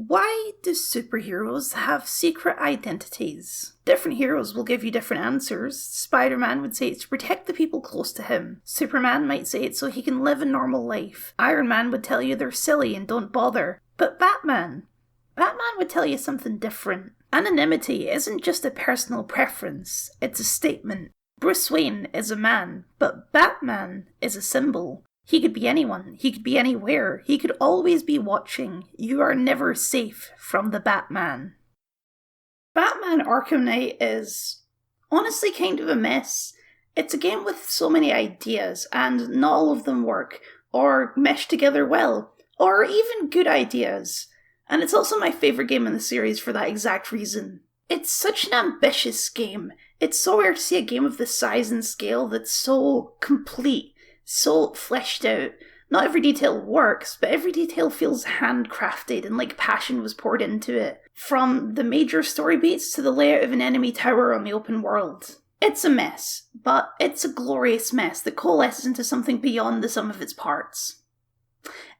Why do superheroes have secret identities? Different heroes will give you different answers. Spider-Man would say it's to protect the people close to him. Superman might say it's so he can live a normal life. Iron Man would tell you they're silly and don't bother. But Batman would tell you something different. Anonymity isn't just a personal preference, it's a statement. Bruce Wayne is a man, but Batman is a symbol. He could be anyone, he could be anywhere, he could always be watching. You are never safe from the Batman. Batman Arkham Knight is honestly kind of a mess. It's a game with so many ideas, and not all of them work, or mesh together well, or even good ideas. And it's also my favourite game in the series for that exact reason. It's such an ambitious game. It's so rare to see a game of this size and scale that's so complete, so fleshed out. Not every detail works, but every detail feels handcrafted and like passion was poured into it. From the major story beats to the layout of an enemy tower on the open world. It's a mess, but it's a glorious mess that coalesces into something beyond the sum of its parts.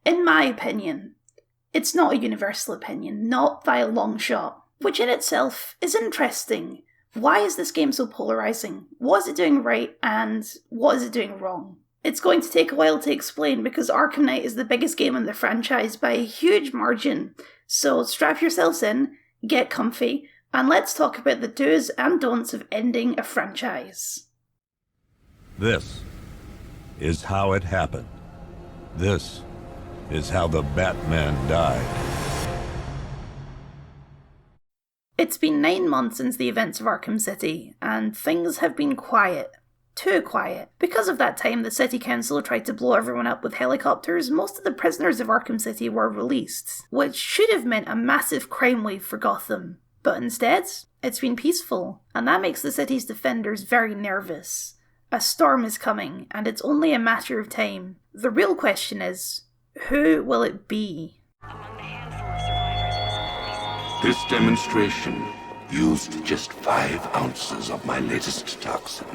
In my opinion, it's not a universal opinion, not by a long shot, which in itself is interesting. Why is this game so polarizing? What is it doing right, and what is it doing wrong? It's going to take a while to explain because Arkham Knight is the biggest game in the franchise by a huge margin. So strap yourselves in, get comfy, and let's talk about the do's and don'ts of ending a franchise. This is how it happened. This is how the Batman died. It's been 9 months since the events of Arkham City, and things have been quiet. Too quiet. Because of that time, the City Council tried to blow everyone up with helicopters. Most of the prisoners of Arkham City were released, which should have meant a massive crime wave for Gotham. But instead, it's been peaceful, and that makes the city's defenders very nervous. A storm is coming, and it's only a matter of time. The real question is, who will it be? This demonstration used just 5 ounces of my latest toxin.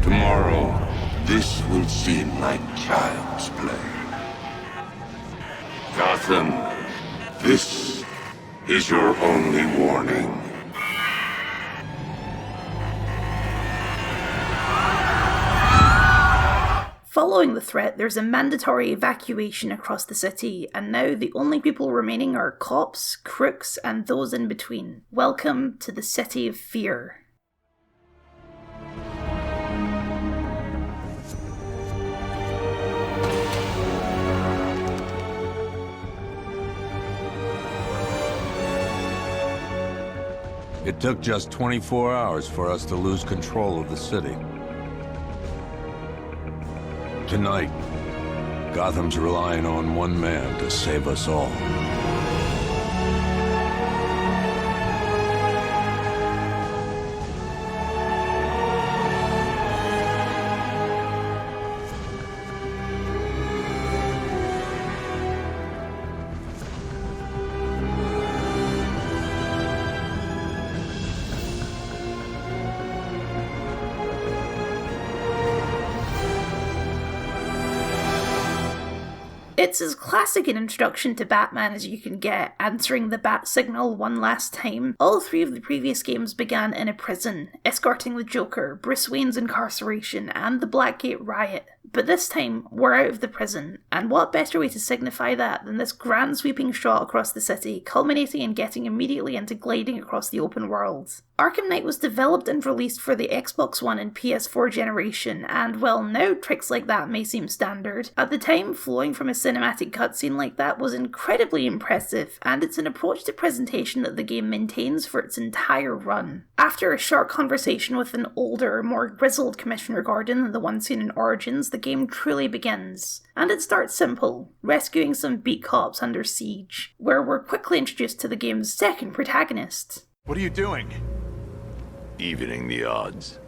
Tomorrow, this will seem like child's play. Gotham, this is your only warning. Following the threat, there's a mandatory evacuation across the city, and now the only people remaining are cops, crooks, and those in between. Welcome to the City of Fear. It took just 24 hours for us to lose control of the city. Tonight, Gotham's relying on one man to save us all. It's as classic an introduction to Batman as you can get, answering the bat signal one last time. All 3 of the previous games began in a prison, escorting the Joker, Bruce Wayne's incarceration, and the Blackgate riot. But this time, we're out of the prison, and what better way to signify that than this grand sweeping shot across the city, culminating in getting immediately into gliding across the open world. Arkham Knight was developed and released for the Xbox One and PS4 generation, and while now tricks like that may seem standard, at the time flowing from a cinematic cutscene like that was incredibly impressive, and it's an approach to presentation that the game maintains for its entire run. After a short conversation with an older, more grizzled Commissioner Gordon than the one seen in Origins, the game truly begins. And it starts simple, rescuing some beat cops under siege, where we're quickly introduced to the game's second protagonist. What are you doing? Evening the odds.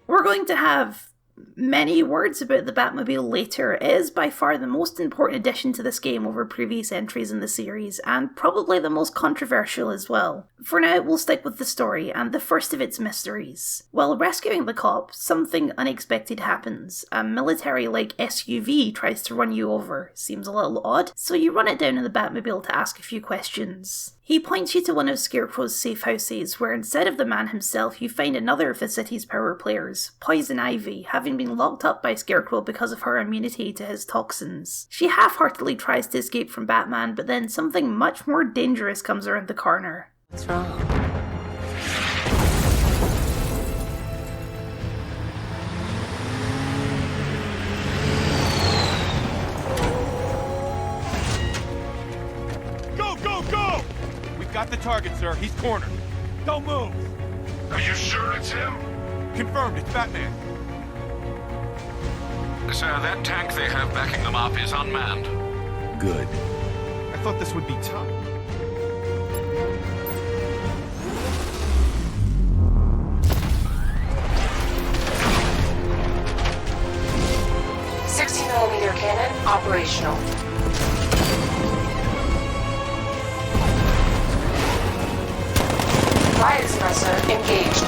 We're going to have many words about the Batmobile later, it is by far the most important addition to this game over previous entries in the series, and probably the most controversial as well. For now, we'll stick with the story and the first of its mysteries. While rescuing the cop, something unexpected happens. A military-like SUV tries to run you over. Seems a little odd, so you run it down in the Batmobile to ask a few questions. He points you to one of Scarecrow's safe houses, where instead of the man himself, you find another of the city's power players, Poison Ivy, having been locked up by Scarecrow because of her immunity to his toxins. She half-heartedly tries to escape from Batman, but then something much more dangerous comes around the corner. What's wrong? Go! We've got the target, sir. He's cornered. Don't move! Are you sure it's him? Confirmed, it's Batman. Sir, that tank they have backing them up is unmanned. Good. I thought this would be tough. .60mm cannon operational. Riot suppressor engaged.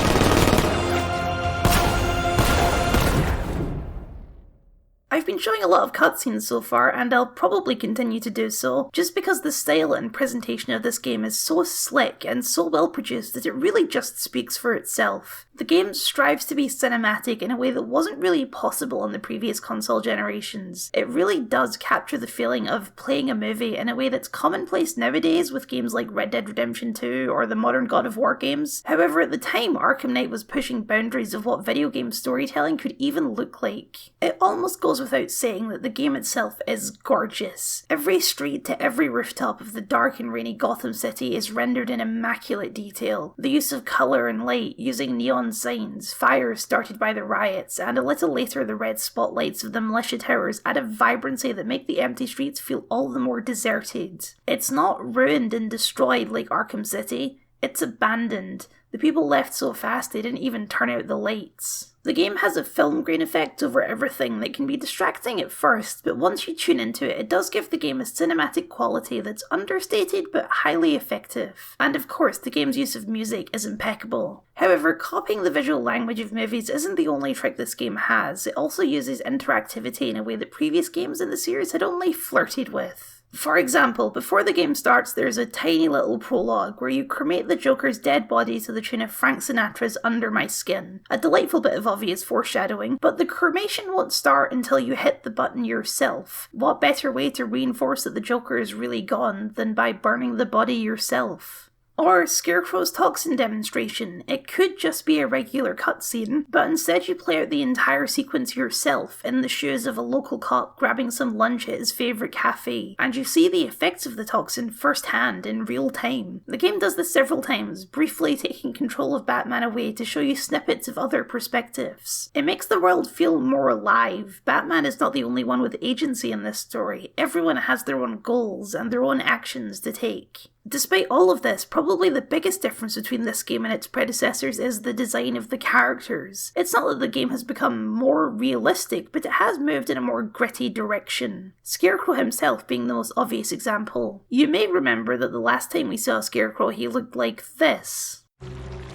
I've been showing a lot of cutscenes so far, and I'll probably continue to do so, just because the style and presentation of this game is so slick and so well produced that it really just speaks for itself. The game strives to be cinematic in a way that wasn't really possible on the previous console generations. It really does capture the feeling of playing a movie in a way that's commonplace nowadays with games like Red Dead Redemption 2 or the modern God of War games. However, at the time, Arkham Knight was pushing boundaries of what video game storytelling could even look like. It almost goes without saying that the game itself is gorgeous. Every street to every rooftop of the dark and rainy Gotham City is rendered in immaculate detail. The use of colour and light using neon signs, fires started by the riots, and a little later the red spotlights of the militia towers add a vibrancy that make the empty streets feel all the more deserted. It's not ruined and destroyed like Arkham City, it's abandoned. The people left so fast they didn't even turn out the lights. The game has a film grain effect over everything that can be distracting at first, but once you tune into it, it does give the game a cinematic quality that's understated but highly effective. And of course, the game's use of music is impeccable. However, copying the visual language of movies isn't the only trick this game has. It also uses interactivity in a way that previous games in the series had only flirted with. For example, before the game starts, there's a tiny little prologue where you cremate the Joker's dead body to the tune of Frank Sinatra's Under My Skin. A delightful bit of obvious foreshadowing, but the cremation won't start until you hit the button yourself. What better way to reinforce that the Joker is really gone than by burning the body yourself? Or Scarecrow's toxin demonstration. It could just be a regular cutscene, but instead you play out the entire sequence yourself in the shoes of a local cop grabbing some lunch at his favourite cafe, and you see the effects of the toxin firsthand in real time. The game does this several times, briefly taking control of Batman away to show you snippets of other perspectives. It makes the world feel more alive. Batman is not the only one with agency in this story. Everyone has their own goals and their own actions to take. Despite all of this, probably the biggest difference between this game and its predecessors is the design of the characters. It's not that the game has become more realistic, but it has moved in a more gritty direction. Scarecrow himself being the most obvious example. You may remember that the last time we saw Scarecrow he looked like this.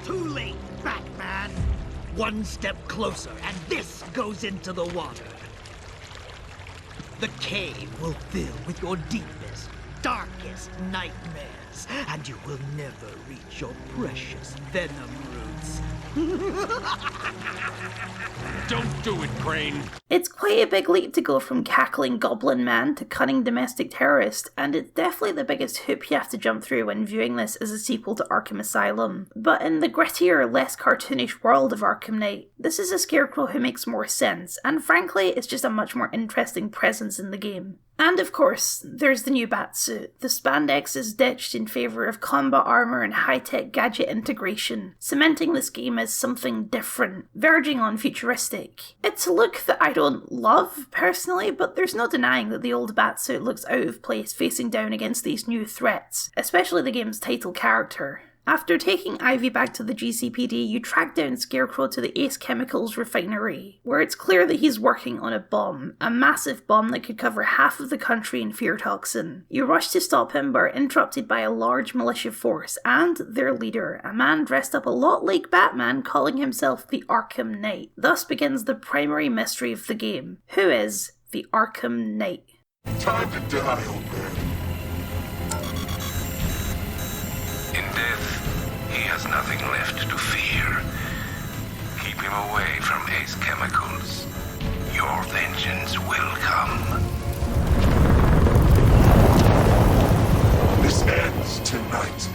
Too late, Batman! One step closer, and this goes into the water. The cave will fill with your deepest, darkest nightmares, and you will never reach your precious venom roots. Don't do it, Crane. It's quite a big leap to go from cackling goblin man to cunning domestic terrorist, and it's definitely the biggest hoop you have to jump through when viewing this as a sequel to Arkham Asylum. But in the grittier, less cartoonish world of Arkham Knight, this is a Scarecrow who makes more sense, and frankly, it's just a much more interesting presence in the game. And of course, there's the new Batsuit. The spandex is ditched in favour of combat armour and high-tech gadget integration, cementing this game as something different, verging on futuristic. It's a look that I don't love, personally, but there's no denying that the old Batsuit looks out of place facing down against these new threats, especially the game's title character. After taking Ivy back to the GCPD, you track down Scarecrow to the Ace Chemicals refinery, where it's clear that he's working on a bomb, a massive bomb that could cover half of the country in fear toxin. You rush to stop him but are interrupted by a large militia force and their leader, a man dressed up a lot like Batman calling himself the Arkham Knight. Thus begins the primary mystery of the game. Who is the Arkham Knight? Time to die, old man. In death, he has nothing left to fear. Keep him away from Ace Chemicals. Your vengeance will come. This ends tonight.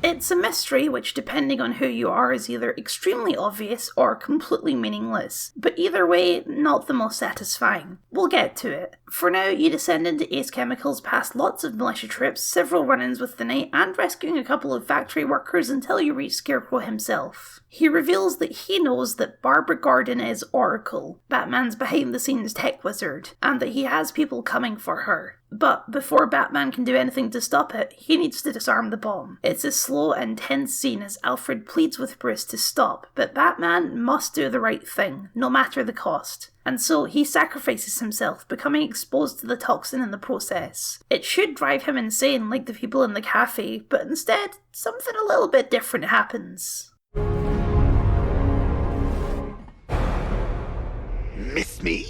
It's a mystery which, depending on who you are, is either extremely obvious or completely meaningless, but either way, not the most satisfying. We'll get to it. For now, you descend into Ace Chemicals past lots of militia troops, several run-ins with the Knight, and rescuing a couple of factory workers until you reach Scarecrow himself. He reveals that he knows that Barbara Gordon is Oracle, Batman's behind-the-scenes tech wizard, and that he has people coming for her. But before Batman can do anything to stop it, he needs to disarm the bomb. It's a slow and tense scene as Alfred pleads with Bruce to stop, but Batman must do the right thing, no matter the cost. And so he sacrifices himself, becoming exposed to the toxin in the process. It should drive him insane like the people in the cafe, but instead, something a little bit different happens. Miss me?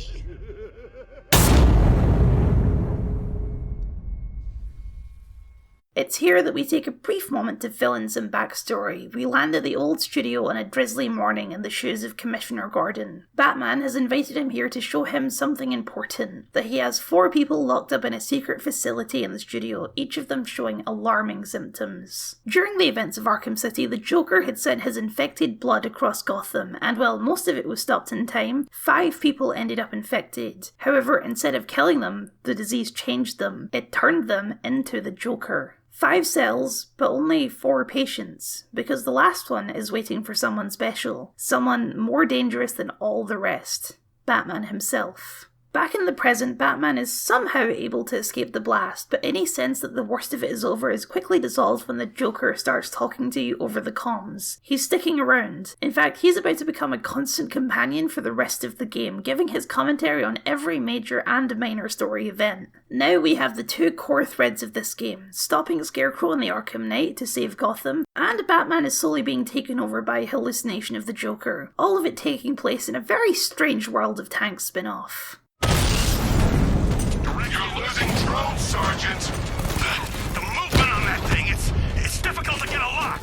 It's here that we take a brief moment to fill in some backstory. We land at the old studio on a drizzly morning in the shoes of Commissioner Gordon. Batman has invited him here to show him something important, that he has 4 people locked up in a secret facility in the studio, each of them showing alarming symptoms. During the events of Arkham City, the Joker had sent his infected blood across Gotham, and while most of it was stopped in time, 5 people ended up infected. However, instead of killing them, the disease changed them. It turned them into the Joker. 5 cells, but only 4 patients, because the last one is waiting for someone special, someone more dangerous than all the rest, Batman himself. Back in the present, Batman is somehow able to escape the blast, but any sense that the worst of it is over is quickly dissolved when the Joker starts talking to you over the comms. He's sticking around. In fact, he's about to become a constant companion for the rest of the game, giving his commentary on every major and minor story event. Now we have the 2 core threads of this game, stopping Scarecrow and the Arkham Knight to save Gotham, and Batman is slowly being taken over by a hallucination of the Joker, all of it taking place in a very strange World of Tanks spin-off. You're losing drone, Sergeant! The movement on that thing, it's difficult to get a lock!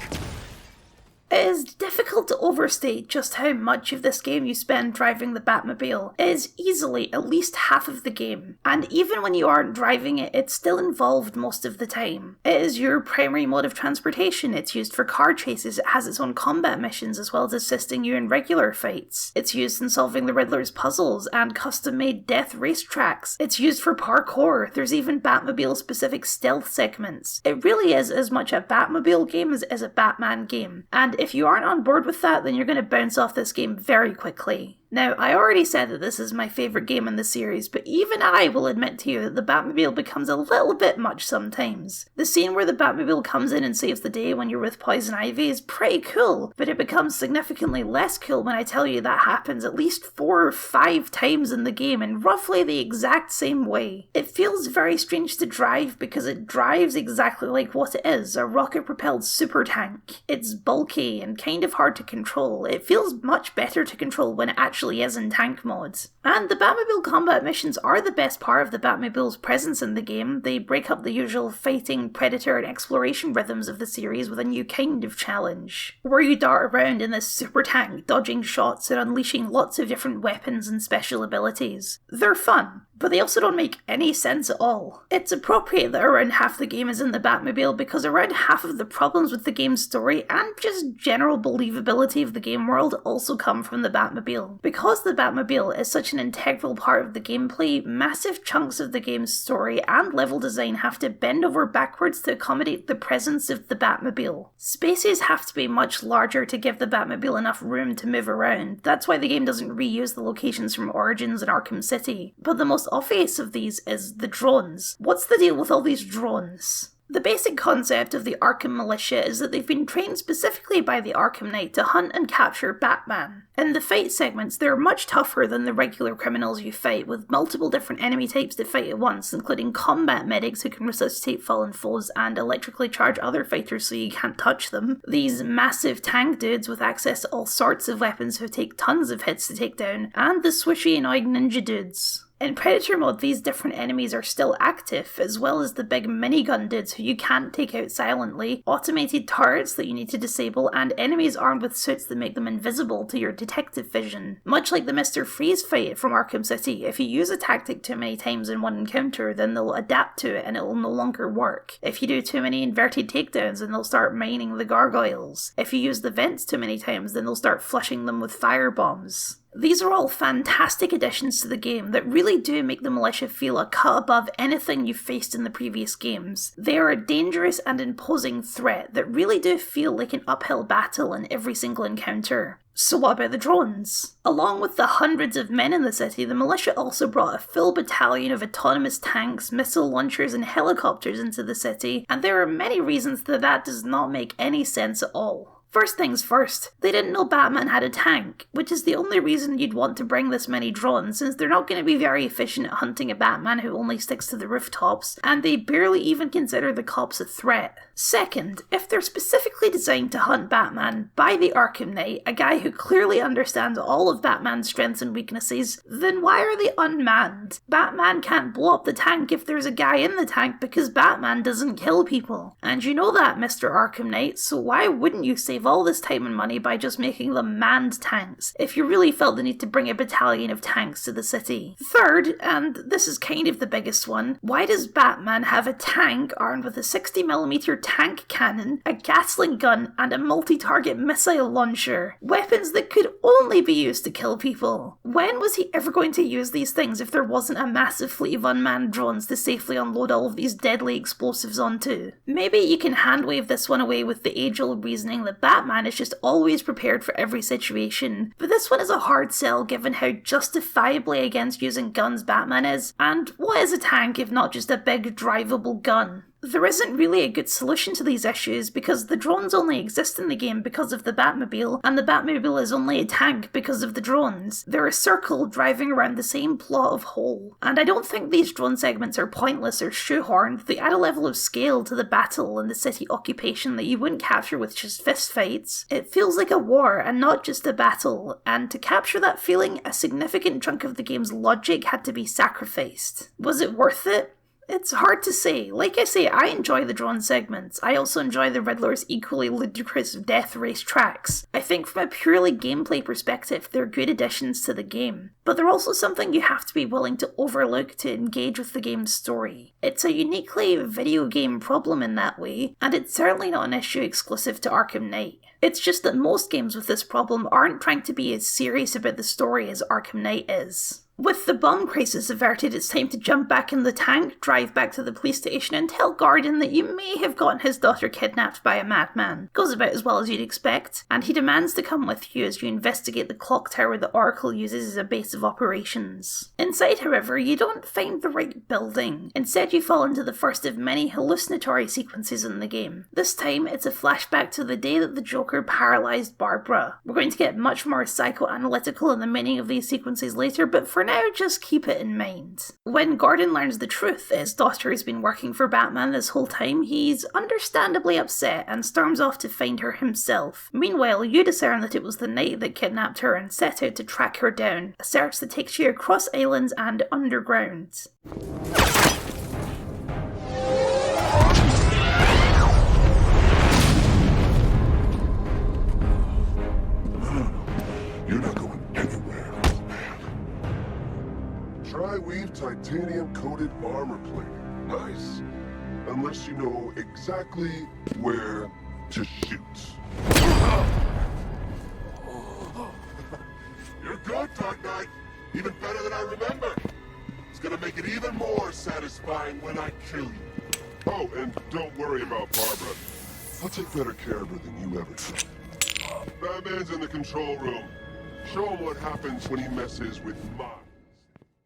It is difficult to overstate just how much of this game you spend driving the Batmobile. It is easily at least half of the game, and even when you aren't driving it, it's still involved most of the time. It is your primary mode of transportation, it's used for car chases, it has its own combat missions as well as assisting you in regular fights. It's used in solving the Riddler's puzzles and custom-made death racetracks. It's used for parkour, there's even Batmobile-specific stealth segments. It really is as much a Batmobile game as it is a Batman game, and if you aren't on board with that, then you're going to bounce off this game very quickly. Now, I already said that this is my favourite game in the series, but even I will admit to you that the Batmobile becomes a little bit much sometimes. The scene where the Batmobile comes in and saves the day when you're with Poison Ivy is pretty cool, but it becomes significantly less cool when I tell you that happens at least 4 or 5 times in the game in roughly the exact same way. It feels very strange to drive because it drives exactly like what it is, a rocket-propelled super tank. It's bulky and kind of hard to control. It feels much better to control when it actually is in tank mode. And the Batmobile combat missions are the best part of the Batmobile's presence in the game. They break up the usual fighting, predator and exploration rhythms of the series with a new kind of challenge, where you dart around in this super tank, dodging shots and unleashing lots of different weapons and special abilities. They're fun, but they also don't make any sense at all. It's appropriate that around half the game is in the Batmobile because around half of the problems with the game's story and just general believability of the game world also come from the Batmobile. Because the Batmobile is such an integral part of the gameplay, massive chunks of the game's story and level design have to bend over backwards to accommodate the presence of the Batmobile. Spaces have to be much larger to give the Batmobile enough room to move around. That's why the game doesn't reuse the locations from Origins and Arkham City. But the most obvious of these is the drones. What's the deal with all these drones? The basic concept of the Arkham Militia is that they've been trained specifically by the Arkham Knight to hunt and capture Batman. In the fight segments, they're much tougher than the regular criminals you fight, with multiple different enemy types to fight at once, including combat medics who can resuscitate fallen foes and electrically charge other fighters so you can't touch them, these massive tank dudes with access to all sorts of weapons who take tons of hits to take down, and the swishy annoying ninja dudes. In Predator mode, these different enemies are still active, as well as the big minigun dudes who you can't take out silently, automated turrets that you need to disable, and enemies armed with suits that make them invisible to your detective vision. Much like the Mr. Freeze fight from Arkham City, if you use a tactic too many times in one encounter, then they'll adapt to it and it will no longer work. If you do too many inverted takedowns, then they'll start mining the gargoyles. If you use the vents too many times, then they'll start flushing them with firebombs. These are all fantastic additions to the game that really do make the militia feel a cut above anything you've faced in the previous games. They are a dangerous and imposing threat that really do feel like an uphill battle in every single encounter. So what about the drones? Along with the hundreds of men in the city, the militia also brought a full battalion of autonomous tanks, missile launchers and helicopters into the city, and there are many reasons that does not make any sense at all. First things first, they didn't know Batman had a tank, which is the only reason you'd want to bring this many drones, since they're not going to be very efficient at hunting a Batman who only sticks to the rooftops, and they barely even consider the cops a threat. Second, if they're specifically designed to hunt Batman by the Arkham Knight, a guy who clearly understands all of Batman's strengths and weaknesses, then why are they unmanned? Batman can't blow up the tank if there's a guy in the tank because Batman doesn't kill people. And you know that, Mr. Arkham Knight, so why wouldn't you save all this time and money by just making them manned tanks, if you really felt the need to bring a battalion of tanks to the city? Third, and this is kind of the biggest one, why does Batman have a tank armed with a 60mm tank cannon, a Gatling gun, and a multi-target missile launcher? Weapons that could only be used to kill people. When was he ever going to use these things if there wasn't a massive fleet of unmanned drones to safely unload all of these deadly explosives onto? Maybe you can handwave this one away with the age-old reasoning that Batman is just always prepared for every situation, but this one is a hard sell given how justifiably against using guns Batman is, and what is a tank if not just a big drivable gun? There isn't really a good solution to these issues because the drones only exist in the game because of the Batmobile, and the Batmobile is only a tank because of the drones. They're a circle driving around the same plot of whole. And I don't think these drone segments are pointless or shoehorned. They add a level of scale to the battle and the city occupation that you wouldn't capture with just fistfights. It feels like a war and not just a battle, and to capture that feeling, a significant chunk of the game's logic had to be sacrificed. Was it worth it? It's hard to say. Like I say, I enjoy the drone segments. I also enjoy the Riddler's equally ludicrous death race tracks. I think from a purely gameplay perspective, they're good additions to the game. But they're also something you have to be willing to overlook to engage with the game's story. It's a uniquely video game problem in that way, and it's certainly not an issue exclusive to Arkham Knight. It's just that most games with this problem aren't trying to be as serious about the story as Arkham Knight is. With the bomb crisis averted, it's time to jump back in the tank, drive back to the police station and tell Gordon that you may have gotten his daughter kidnapped by a madman. Goes about as well as you'd expect, and he demands to come with you as you investigate the clock tower that Oracle uses as a base of operations. Inside, however, you don't find the right building. Instead, you fall into the first of many hallucinatory sequences in the game. This time, it's a flashback to the day that the Joker paralysed Barbara. We're going to get much more psychoanalytical in the meaning of these sequences later, but for now, just keep it in mind. When Gordon learns the truth, his daughter has been working for Batman this whole time, he's understandably upset and storms off to find her himself. Meanwhile, you discern that it was the Knight that kidnapped her and set out to track her down, a search that takes you across islands and underground. You're not going anywhere, man. Tri-weave titanium-coated armor plating. Nice. Unless you know exactly where to shoot. You're good, Dark Knight. Even better than I remember. It's gonna make it even more satisfying when I kill you. Oh, and don't worry about Barbara. I'll take better care of her than you ever did. Batman's in the control room. Show him what happens when he messes with mine.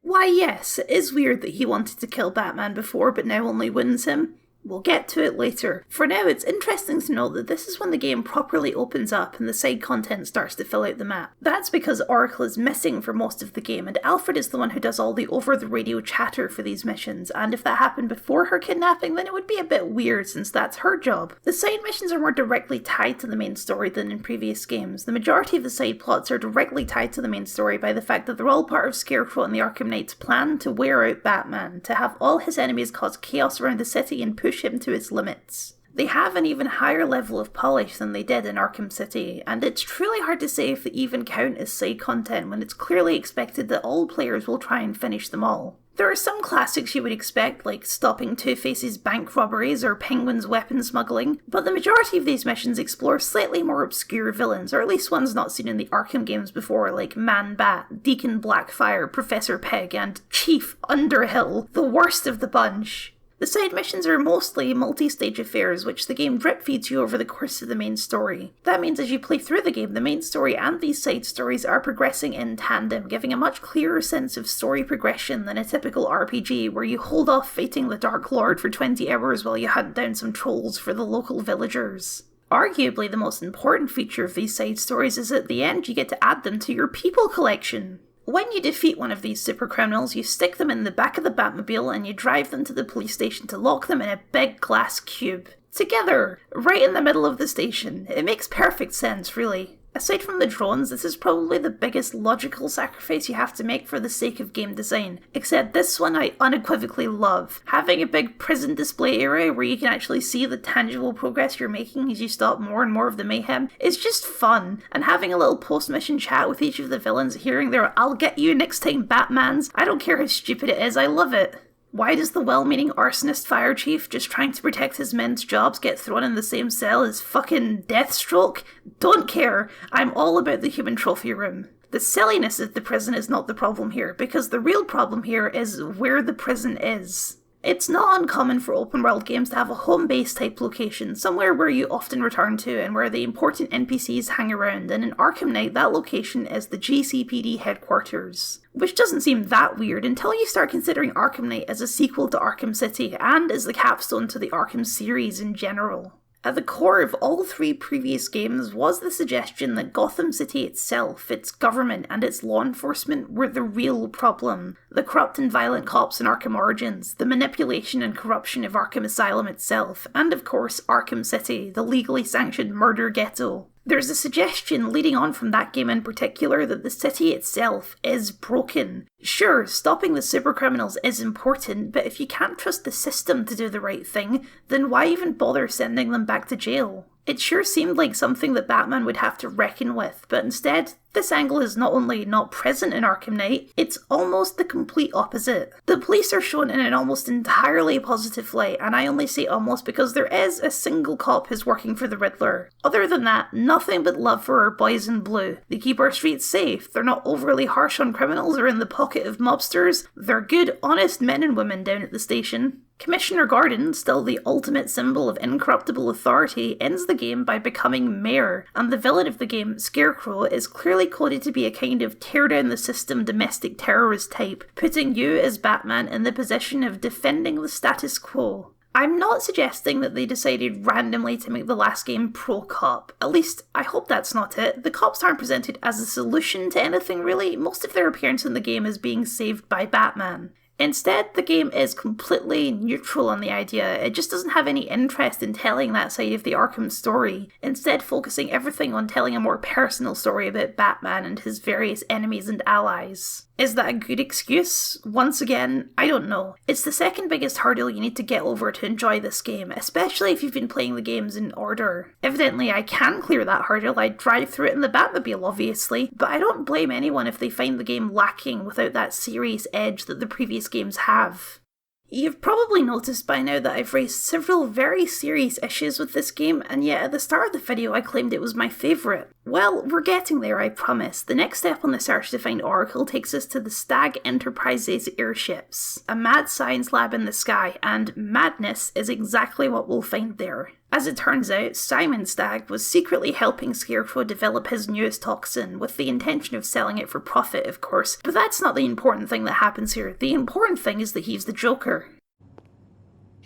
Why yes, it is weird that he wanted to kill Batman before but now only wins him. We'll get to it later. For now, it's interesting to note that this is when the game properly opens up and the side content starts to fill out the map. That's because Oracle is missing for most of the game, and Alfred is the one who does all the over-the-radio chatter for these missions, and if that happened before her kidnapping, then it would be a bit weird since that's her job. The side missions are more directly tied to the main story than in previous games. The majority of the side plots are directly tied to the main story by the fact that they're all part of Scarecrow and the Arkham Knight's plan to wear out Batman, to have all his enemies cause chaos around the city and push him to its limits. They have an even higher level of polish than they did in Arkham City, and it's truly hard to say if they even count as side content when it's clearly expected that all players will try and finish them all. There are some classics you would expect, like stopping Two-Face's bank robberies or Penguin's weapon smuggling, but the majority of these missions explore slightly more obscure villains, or at least ones not seen in the Arkham games before, like Man-Bat, Deacon Blackfire, Professor Pig, and Chief Underhill, the worst of the bunch. The side missions are mostly multi-stage affairs, which the game drip-feeds you over the course of the main story. That means as you play through the game, the main story and these side stories are progressing in tandem, giving a much clearer sense of story progression than a typical RPG, where you hold off fighting the Dark Lord for 20 hours while you hunt down some trolls for the local villagers. Arguably the most important feature of these side stories is at the end you get to add them to your people collection. When you defeat one of these super criminals, you stick them in the back of the Batmobile and you drive them to the police station to lock them in a big glass cube. Together, right in the middle of the station. It makes perfect sense, really. Aside from the drones, this is probably the biggest logical sacrifice you have to make for the sake of game design. Except this one I unequivocally love. Having a big prison display area where you can actually see the tangible progress you're making as you stop more and more of the mayhem is just fun. And having a little post-mission chat with each of the villains, hearing their "I'll get you next time, Batmans," I don't care how stupid it is, I love it. Why does the well-meaning arsonist fire chief just trying to protect his men's jobs get thrown in the same cell as fucking Deathstroke? Don't care. I'm all about the human trophy room. The silliness of the prison is not the problem here, because the real problem here is where the prison is. It's not uncommon for open world games to have a home base type location, somewhere where you often return to and where the important NPCs hang around, and in Arkham Knight that location is the GCPD headquarters. Which doesn't seem that weird until you start considering Arkham Knight as a sequel to Arkham City, and as the capstone to the Arkham series in general. At the core of all three previous games was the suggestion that Gotham City itself, its government and its law enforcement were the real problem. The corrupt and violent cops in Arkham Origins, the manipulation and corruption of Arkham Asylum itself, and of course Arkham City, the legally sanctioned murder ghetto. There's a suggestion leading on from that game in particular that the city itself is broken. Sure, stopping the supercriminals is important, but if you can't trust the system to do the right thing, then why even bother sending them back to jail? It sure seemed like something that Batman would have to reckon with, but instead, this angle is not only not present in Arkham Knight, it's almost the complete opposite. The police are shown in an almost entirely positive light, and I only say almost because there is a single cop who's working for the Riddler. Other than that, nothing but love for our boys in blue. They keep our streets safe, they're not overly harsh on criminals or in the pocket of mobsters, they're good, honest men and women down at the station. Commissioner Gordon, still the ultimate symbol of incorruptible authority, ends the game by becoming mayor, and the villain of the game, Scarecrow, is clearly coded to be a kind of tear-down-the-system domestic terrorist type, putting you as Batman in the position of defending the status quo. I'm not suggesting that they decided randomly to make the last game pro-cop. At least, I hope that's not it. The cops aren't presented as a solution to anything really. Most of their appearance in the game is being saved by Batman. Instead, the game is completely neutral on the idea. It just doesn't have any interest in telling that side of the Arkham story, instead focusing everything on telling a more personal story about Batman and his various enemies and allies. Is that a good excuse? Once again, I don't know. It's the second biggest hurdle you need to get over to enjoy this game, especially if you've been playing the games in order. Evidently, I can clear that hurdle. I'd drive through it in the Batmobile, obviously, but I don't blame anyone if they find the game lacking without that serious edge that the previous games have. You've probably noticed by now that I've raised several very serious issues with this game, and yet at the start of the video I claimed it was my favourite. Well, we're getting there, I promise. The next step on the search to find Oracle takes us to the Stag Enterprise's airships, a mad science lab in the sky, and madness is exactly what we'll find there. As it turns out, Simon Stagg was secretly helping Scarecrow develop his newest toxin, with the intention of selling it for profit, of course, but that's not the important thing that happens here. The important thing is that he's the Joker.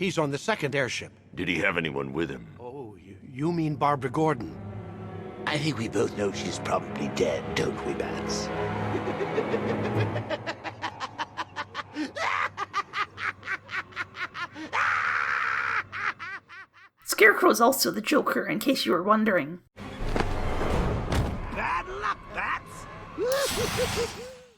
He's on the second airship. Did he have anyone with him? Oh, you mean Barbara Gordon? I think we both know she's probably dead, don't we, Bats? Scarecrow's also the Joker, in case you were wondering. Bad luck, Bats!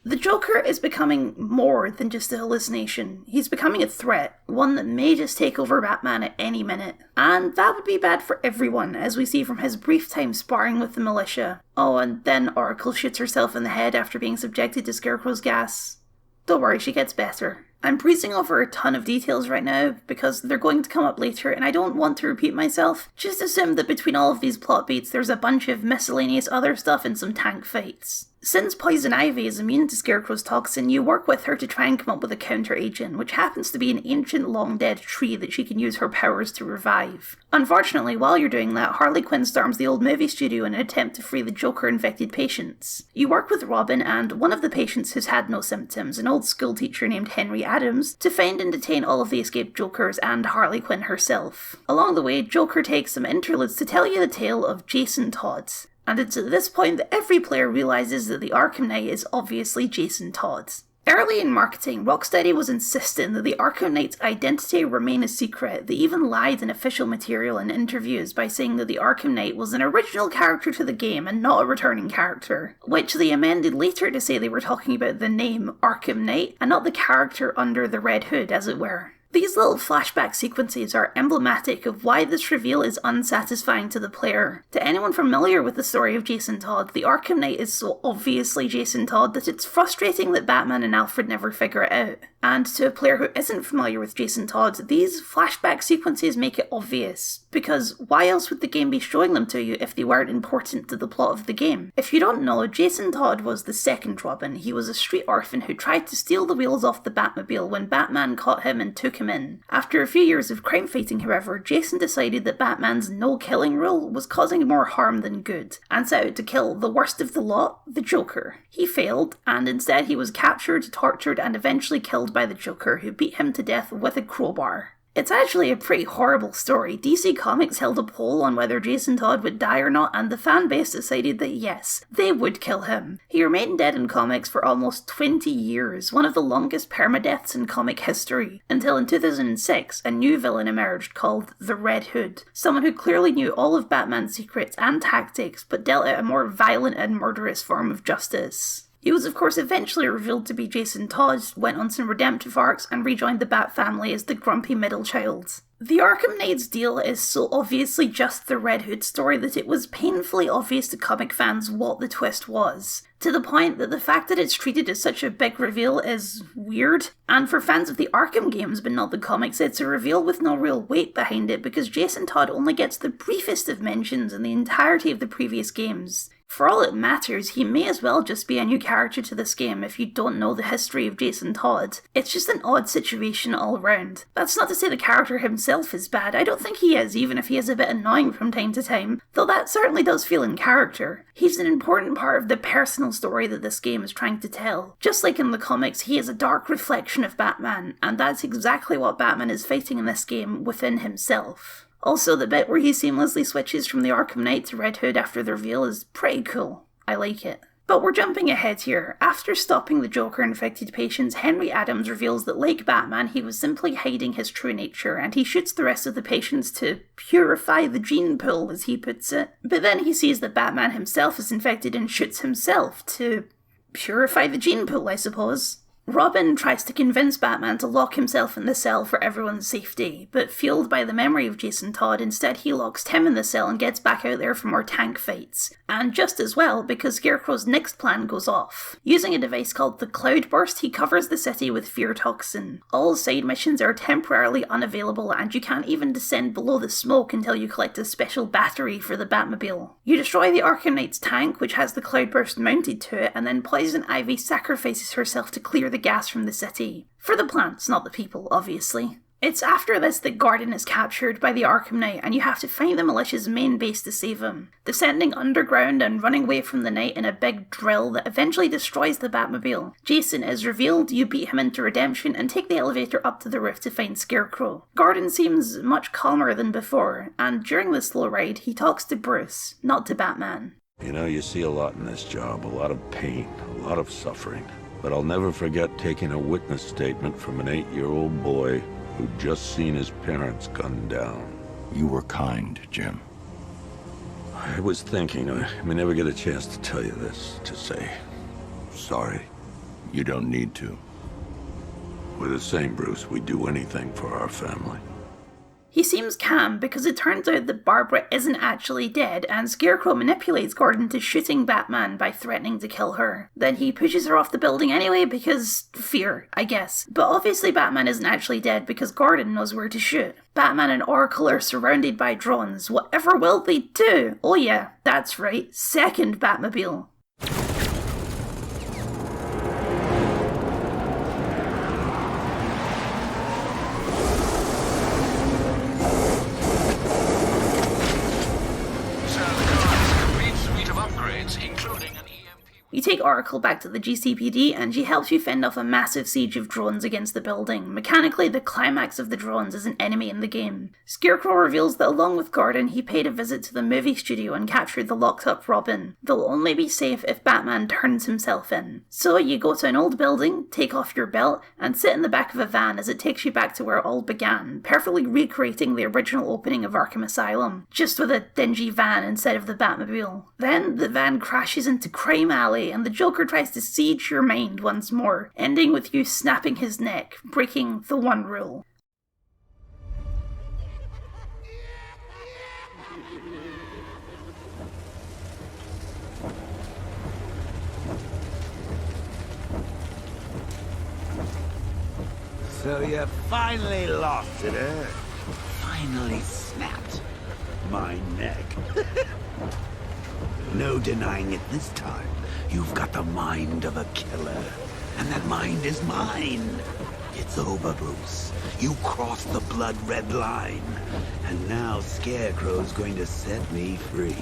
The Joker is becoming more than just a hallucination. He's becoming a threat, one that may just take over Batman at any minute. And that would be bad for everyone, as we see from his brief time sparring with the militia. Oh, and then Oracle shoots herself in the head after being subjected to Scarecrow's gas. Don't worry, she gets better. I'm breezing over a ton of details right now, because they're going to come up later, and I don't want to repeat myself. Just assume that between all of these plot beats, there's a bunch of miscellaneous other stuff and some tank fights. Since Poison Ivy is immune to Scarecrow's toxin, you work with her to try and come up with a counter-agent, which happens to be an ancient long-dead tree that she can use her powers to revive. Unfortunately, while you're doing that, Harley Quinn storms the old movie studio in an attempt to free the Joker-infected patients. You work with Robin and one of the patients who's had no symptoms, an old school teacher named Henry Adams, to find and detain all of the escaped Jokers and Harley Quinn herself. Along the way, Joker takes some interludes to tell you the tale of Jason Todd. And it's at this point that every player realises that the Arkham Knight is obviously Jason Todd. Early in marketing, Rocksteady was insisting that the Arkham Knight's identity remain a secret. They even lied in official material and interviews by saying that the Arkham Knight was an original character to the game and not a returning character, which they amended later to say they were talking about the name Arkham Knight and not the character under the Red Hood, as it were. These little flashback sequences are emblematic of why this reveal is unsatisfying to the player. To anyone familiar with the story of Jason Todd, the Arkham Knight is so obviously Jason Todd that it's frustrating that Batman and Alfred never figure it out. And to a player who isn't familiar with Jason Todd, these flashback sequences make it obvious, because why else would the game be showing them to you if they weren't important to the plot of the game? If you don't know, Jason Todd was the second Robin. He was a street orphan who tried to steal the wheels off the Batmobile when Batman caught him and took him in. After a few years of crime fighting, however, Jason decided that Batman's no-killing rule was causing more harm than good, and set out to kill the worst of the lot, the Joker. He failed, and instead he was captured, tortured, and eventually killed by the Joker, who beat him to death with a crowbar. It's actually a pretty horrible story. DC Comics held a poll on whether Jason Todd would die or not, and the fan base decided that yes, they would kill him. He remained dead in comics for almost 20 years, one of the longest permadeaths in comic history, until in 2006 a new villain emerged called the Red Hood, someone who clearly knew all of Batman's secrets and tactics, but dealt out a more violent and murderous form of justice. He was of course eventually revealed to be Jason Todd, went on some redemptive arcs, and rejoined the Bat family as the grumpy middle child. The Arkham Knight's deal is so obviously just the Red Hood story that it was painfully obvious to comic fans what the twist was, to the point that the fact that it's treated as such a big reveal is weird. And for fans of the Arkham games but not the comics, it's a reveal with no real weight behind it because Jason Todd only gets the briefest of mentions in the entirety of the previous games. For all it matters, he may as well just be a new character to this game if you don't know the history of Jason Todd. It's just an odd situation all round. That's not to say the character himself is bad. I don't think he is, even if he is a bit annoying from time to time, though that certainly does feel in character. He's an important part of the personal story that this game is trying to tell. Just like in the comics, he is a dark reflection of Batman, and that's exactly what Batman is fighting in this game within himself. Also, the bit where he seamlessly switches from the Arkham Knight to Red Hood after the reveal is pretty cool. I like it. But we're jumping ahead here. After stopping the Joker-infected patients, Henry Adams reveals that like Batman, he was simply hiding his true nature, and he shoots the rest of the patients to purify the gene pool, as he puts it. But then he sees that Batman himself is infected and shoots himself to purify the gene pool, I suppose. Robin tries to convince Batman to lock himself in the cell for everyone's safety, but fueled by the memory of Jason Todd, instead he locks Tim in the cell and gets back out there for more tank fights. And just as well, because Scarecrow's next plan goes off. Using a device called the Cloudburst, he covers the city with fear toxin. All side missions are temporarily unavailable, and you can't even descend below the smoke until you collect a special battery for the Batmobile. You destroy the Arkham Knight's tank, which has the Cloudburst mounted to it, and then Poison Ivy sacrifices herself to clear the gas from the city. For the plants, not the people, obviously. It's after this that Gordon is captured by the Arkham Knight, and you have to find the militia's main base to save him, descending underground and running away from the Knight in a big drill that eventually destroys the Batmobile. Jason is revealed, you beat him into redemption, and take the elevator up to the roof to find Scarecrow. Gordon seems much calmer than before, and during the slow ride, he talks to Bruce, not to Batman. You know, you see a lot in this job, a lot of pain, a lot of suffering. But I'll never forget taking a witness statement from an 8-year-old boy who'd just seen his parents gunned down. You were kind, Jim. I was thinking, I may never get a chance to tell you this, to say sorry. You don't need to. We're the same, Bruce. We'd do anything for our family. He seems calm because it turns out that Barbara isn't actually dead, and Scarecrow manipulates Gordon to shooting Batman by threatening to kill her. Then he pushes her off the building anyway because fear, I guess. But obviously Batman isn't actually dead because Gordon knows where to shoot. Batman and Oracle are surrounded by drones. Whatever will they do? Oh yeah, that's right, second Batmobile. You take Oracle back to the GCPD and she helps you fend off a massive siege of drones against the building. Mechanically, the climax of the drones is an enemy in the game. Scarecrow reveals that along with Gordon, he paid a visit to the movie studio and captured the locked-up Robin. They'll only be safe if Batman turns himself in. So you go to an old building, take off your belt, and sit in the back of a van as it takes you back to where it all began, perfectly recreating the original opening of Arkham Asylum, just with a dingy van instead of the Batmobile. Then the van crashes into Crime Alley, and the Joker tries to siege your mind once more, ending with you snapping his neck, breaking the one rule. So you finally lost it, eh? Finally snapped my neck. No denying it this time. You've got the mind of a killer, and that mind is mine. It's over, Bruce. You crossed the blood-red line, and now Scarecrow's going to set me free.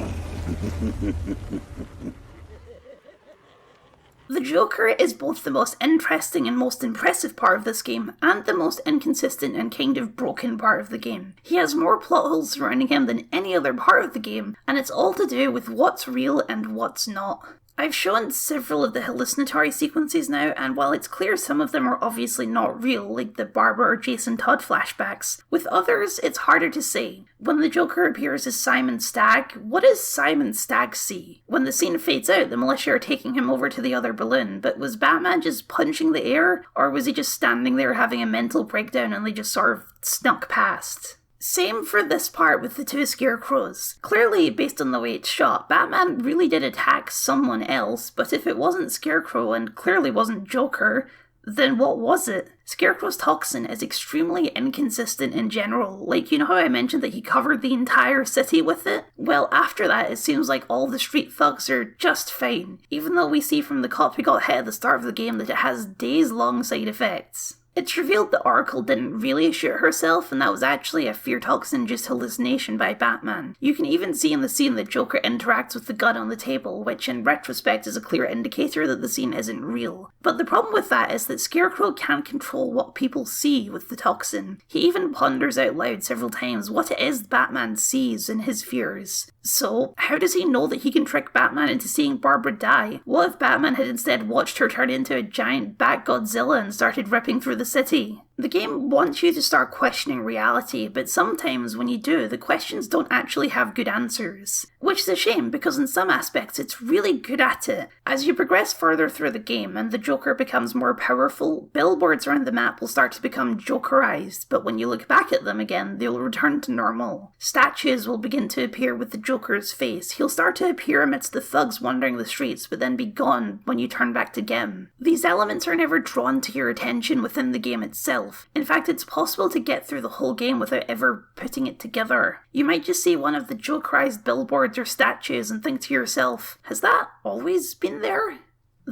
The Joker is both the most interesting and most impressive part of this game, and the most inconsistent and kind of broken part of the game. He has more plot holes surrounding him than any other part of the game, and it's all to do with what's real and what's not. I've shown several of the hallucinatory sequences now, and while it's clear some of them are obviously not real, like the Barbara or Jason Todd flashbacks, with others it's harder to say. When the Joker appears as Simon Stagg, what does Simon Stagg see? When the scene fades out, the militia are taking him over to the other balloon, but was Batman just punching the air, or was he just standing there having a mental breakdown and they just sort of snuck past? Same for this part with the two Scarecrows. Clearly, based on the way it's shot, Batman really did attack someone else, but if it wasn't Scarecrow and clearly wasn't Joker, then what was it? Scarecrow's toxin is extremely inconsistent in general. Like, you know how I mentioned that he covered the entire city with it? Well, after that, it seems like all the street thugs are just fine, even though we see from the cop who got hit at the start of the game that it has days-long side effects. It's revealed that Oracle didn't really shoot herself, and that was actually a fear toxin-induced hallucination by Batman. You can even see in the scene that Joker interacts with the gun on the table, which in retrospect is a clear indicator that the scene isn't real. But the problem with that is that Scarecrow can't control what people see with the toxin. He even ponders out loud several times what it is Batman sees in his fears. So, how does he know that he can trick Batman into seeing Barbara die? What if Batman had instead watched her turn into a giant Bat Godzilla and started ripping through the city? The game wants you to start questioning reality, but sometimes when you do, the questions don't actually have good answers. Which is a shame, because in some aspects it's really good at it. As you progress further through the game and the Joker becomes more powerful, billboards around the map will start to become Jokerized, but when you look back at them again, they'll return to normal. Statues will begin to appear with the Joker's face. He'll start to appear amidst the thugs wandering the streets, but then be gone when you turn back to get him. These elements are never drawn to your attention within the game itself. In fact, it's possible to get through the whole game without ever putting it together. You might just see one of the Jokerized billboards or statues and think to yourself, has that always been there?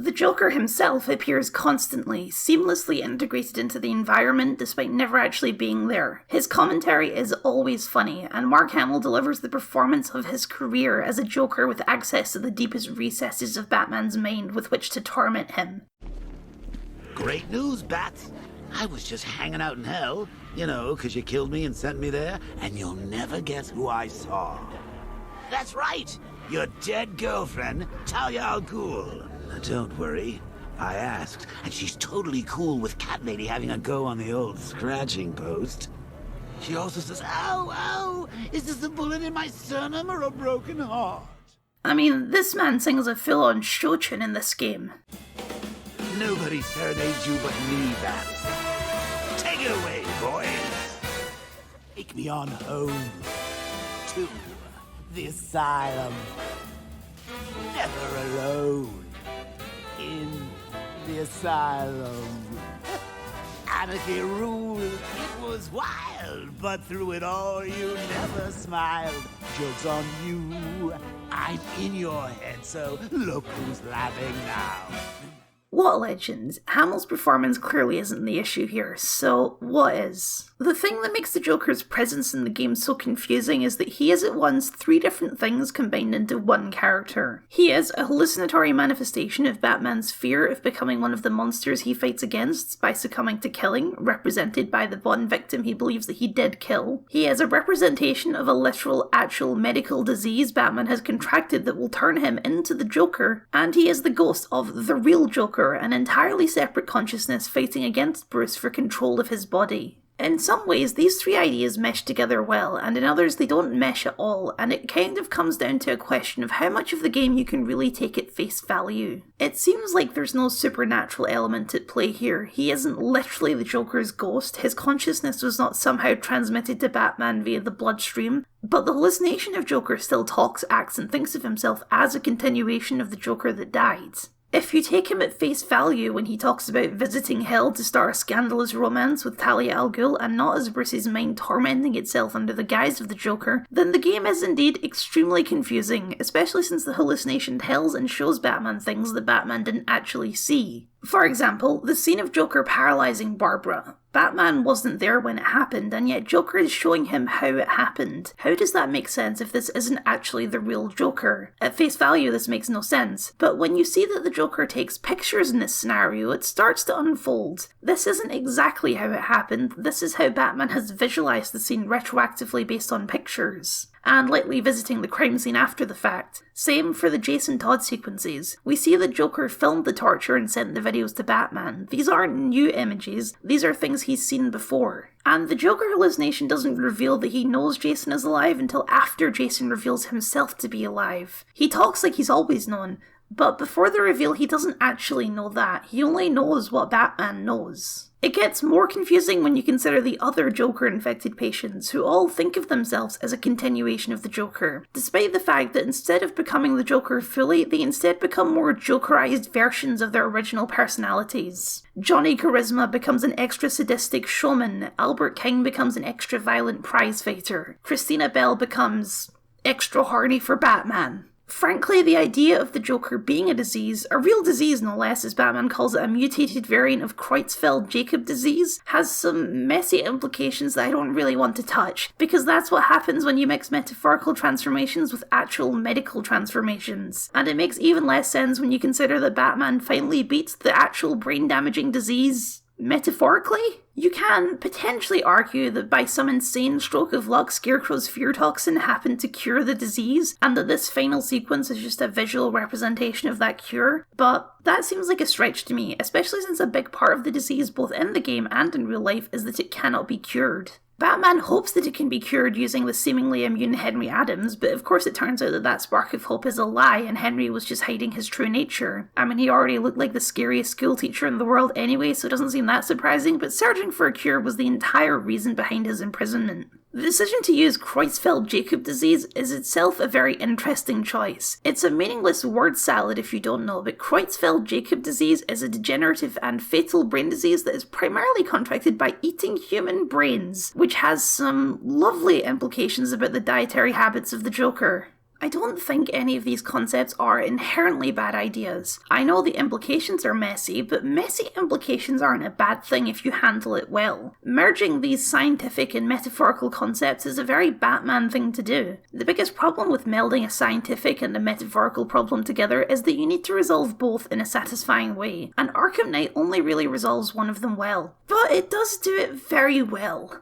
The Joker himself appears constantly, seamlessly integrated into the environment despite never actually being there. His commentary is always funny, and Mark Hamill delivers the performance of his career as a Joker with access to the deepest recesses of Batman's mind with which to torment him. Great news, Bats. I was just hanging out in hell, you know, 'cause you killed me and sent me there, and you'll never guess who I saw. That's right, your dead girlfriend, Talia al Ghul. Don't worry, I asked, and she's totally cool with Cat Lady having a go on the old scratching post. She also says, ow, is this a bullet in my sternum or a broken heart? I mean, this man sings a full-on show tune in this game. Nobody serenades you but me, Bats. Take it away, boys. Take me on home to the asylum. Never alone in the asylum. Anarchy ruled. It was wild, but through it all you never smiled. Joke's on you. I'm in your head, so look who's laughing now. What a legend. Hamill's performance clearly isn't the issue here, so what is? The thing that makes the Joker's presence in the game so confusing is that he is at once three different things combined into one character. He is a hallucinatory manifestation of Batman's fear of becoming one of the monsters he fights against by succumbing to killing, represented by the one victim he believes that he did kill. He is a representation of a literal, actual medical disease Batman has contracted that will turn him into the Joker, and he is the ghost of the real Joker, an entirely separate consciousness fighting against Bruce for control of his body. In some ways, these three ideas mesh together well, and in others they don't mesh at all, and it kind of comes down to a question of how much of the game you can really take at face value. It seems like there's no supernatural element at play here. He isn't literally the Joker's ghost, his consciousness was not somehow transmitted to Batman via the bloodstream, but the hallucination of Joker still talks, acts, and thinks of himself as a continuation of the Joker that died. If you take him at face value when he talks about visiting hell to start a scandalous romance with Talia al Ghul and not as Bruce's mind tormenting itself under the guise of the Joker, then the game is indeed extremely confusing, especially since the hallucination tells and shows Batman things that Batman didn't actually see. For example, the scene of Joker paralysing Barbara. Batman wasn't there when it happened, and yet Joker is showing him how it happened. How does that make sense if this isn't actually the real Joker? At face value, this makes no sense, but when you see that the Joker takes pictures in this scenario, it starts to unfold. This isn't exactly how it happened, this is how Batman has visualised the scene retroactively based on pictures, and likely visiting the crime scene after the fact. Same for the Jason Todd sequences. We see that Joker filmed the torture and sent the videos to Batman. These aren't new images, these are things he's seen before. And the Joker hallucination doesn't reveal that he knows Jason is alive until after Jason reveals himself to be alive. He talks like he's always known, but before the reveal he doesn't actually know that. He only knows what Batman knows. It gets more confusing when you consider the other Joker-infected patients, who all think of themselves as a continuation of the Joker, despite the fact that instead of becoming the Joker fully, they instead become more Jokerized versions of their original personalities. Johnny Charisma becomes an extra sadistic showman, Albert King becomes an extra violent prize fighter, Christina Bell becomes extra horny for Batman. Frankly, the idea of the Joker being a disease, a real disease no less as Batman calls it, a mutated variant of Creutzfeldt-Jakob disease, has some messy implications that I don't really want to touch, because that's what happens when you mix metaphorical transformations with actual medical transformations. And it makes even less sense when you consider that Batman finally beats the actual brain-damaging disease metaphorically? You can potentially argue that by some insane stroke of luck, Scarecrow's fear toxin happened to cure the disease, and that this final sequence is just a visual representation of that cure, but that seems like a stretch to me, especially since a big part of the disease both in the game and in real life is that it cannot be cured. Batman hopes that it can be cured using the seemingly immune Henry Adams, but of course it turns out that that spark of hope is a lie and Henry was just hiding his true nature. I mean, he already looked like the scariest schoolteacher in the world anyway, so it doesn't seem that surprising, but searching for a cure was the entire reason behind his imprisonment. The decision to use Creutzfeldt-Jakob disease is itself a very interesting choice. It's a meaningless word salad if you don't know, but Creutzfeldt-Jakob disease is a degenerative and fatal brain disease that is primarily contracted by eating human brains, which has some lovely implications about the dietary habits of the Joker. I don't think any of these concepts are inherently bad ideas. I know the implications are messy, but messy implications aren't a bad thing if you handle it well. Merging these scientific and metaphorical concepts is a very Batman thing to do. The biggest problem with melding a scientific and a metaphorical problem together is that you need to resolve both in a satisfying way, and Arkham Knight only really resolves one of them well. But it does do it very well.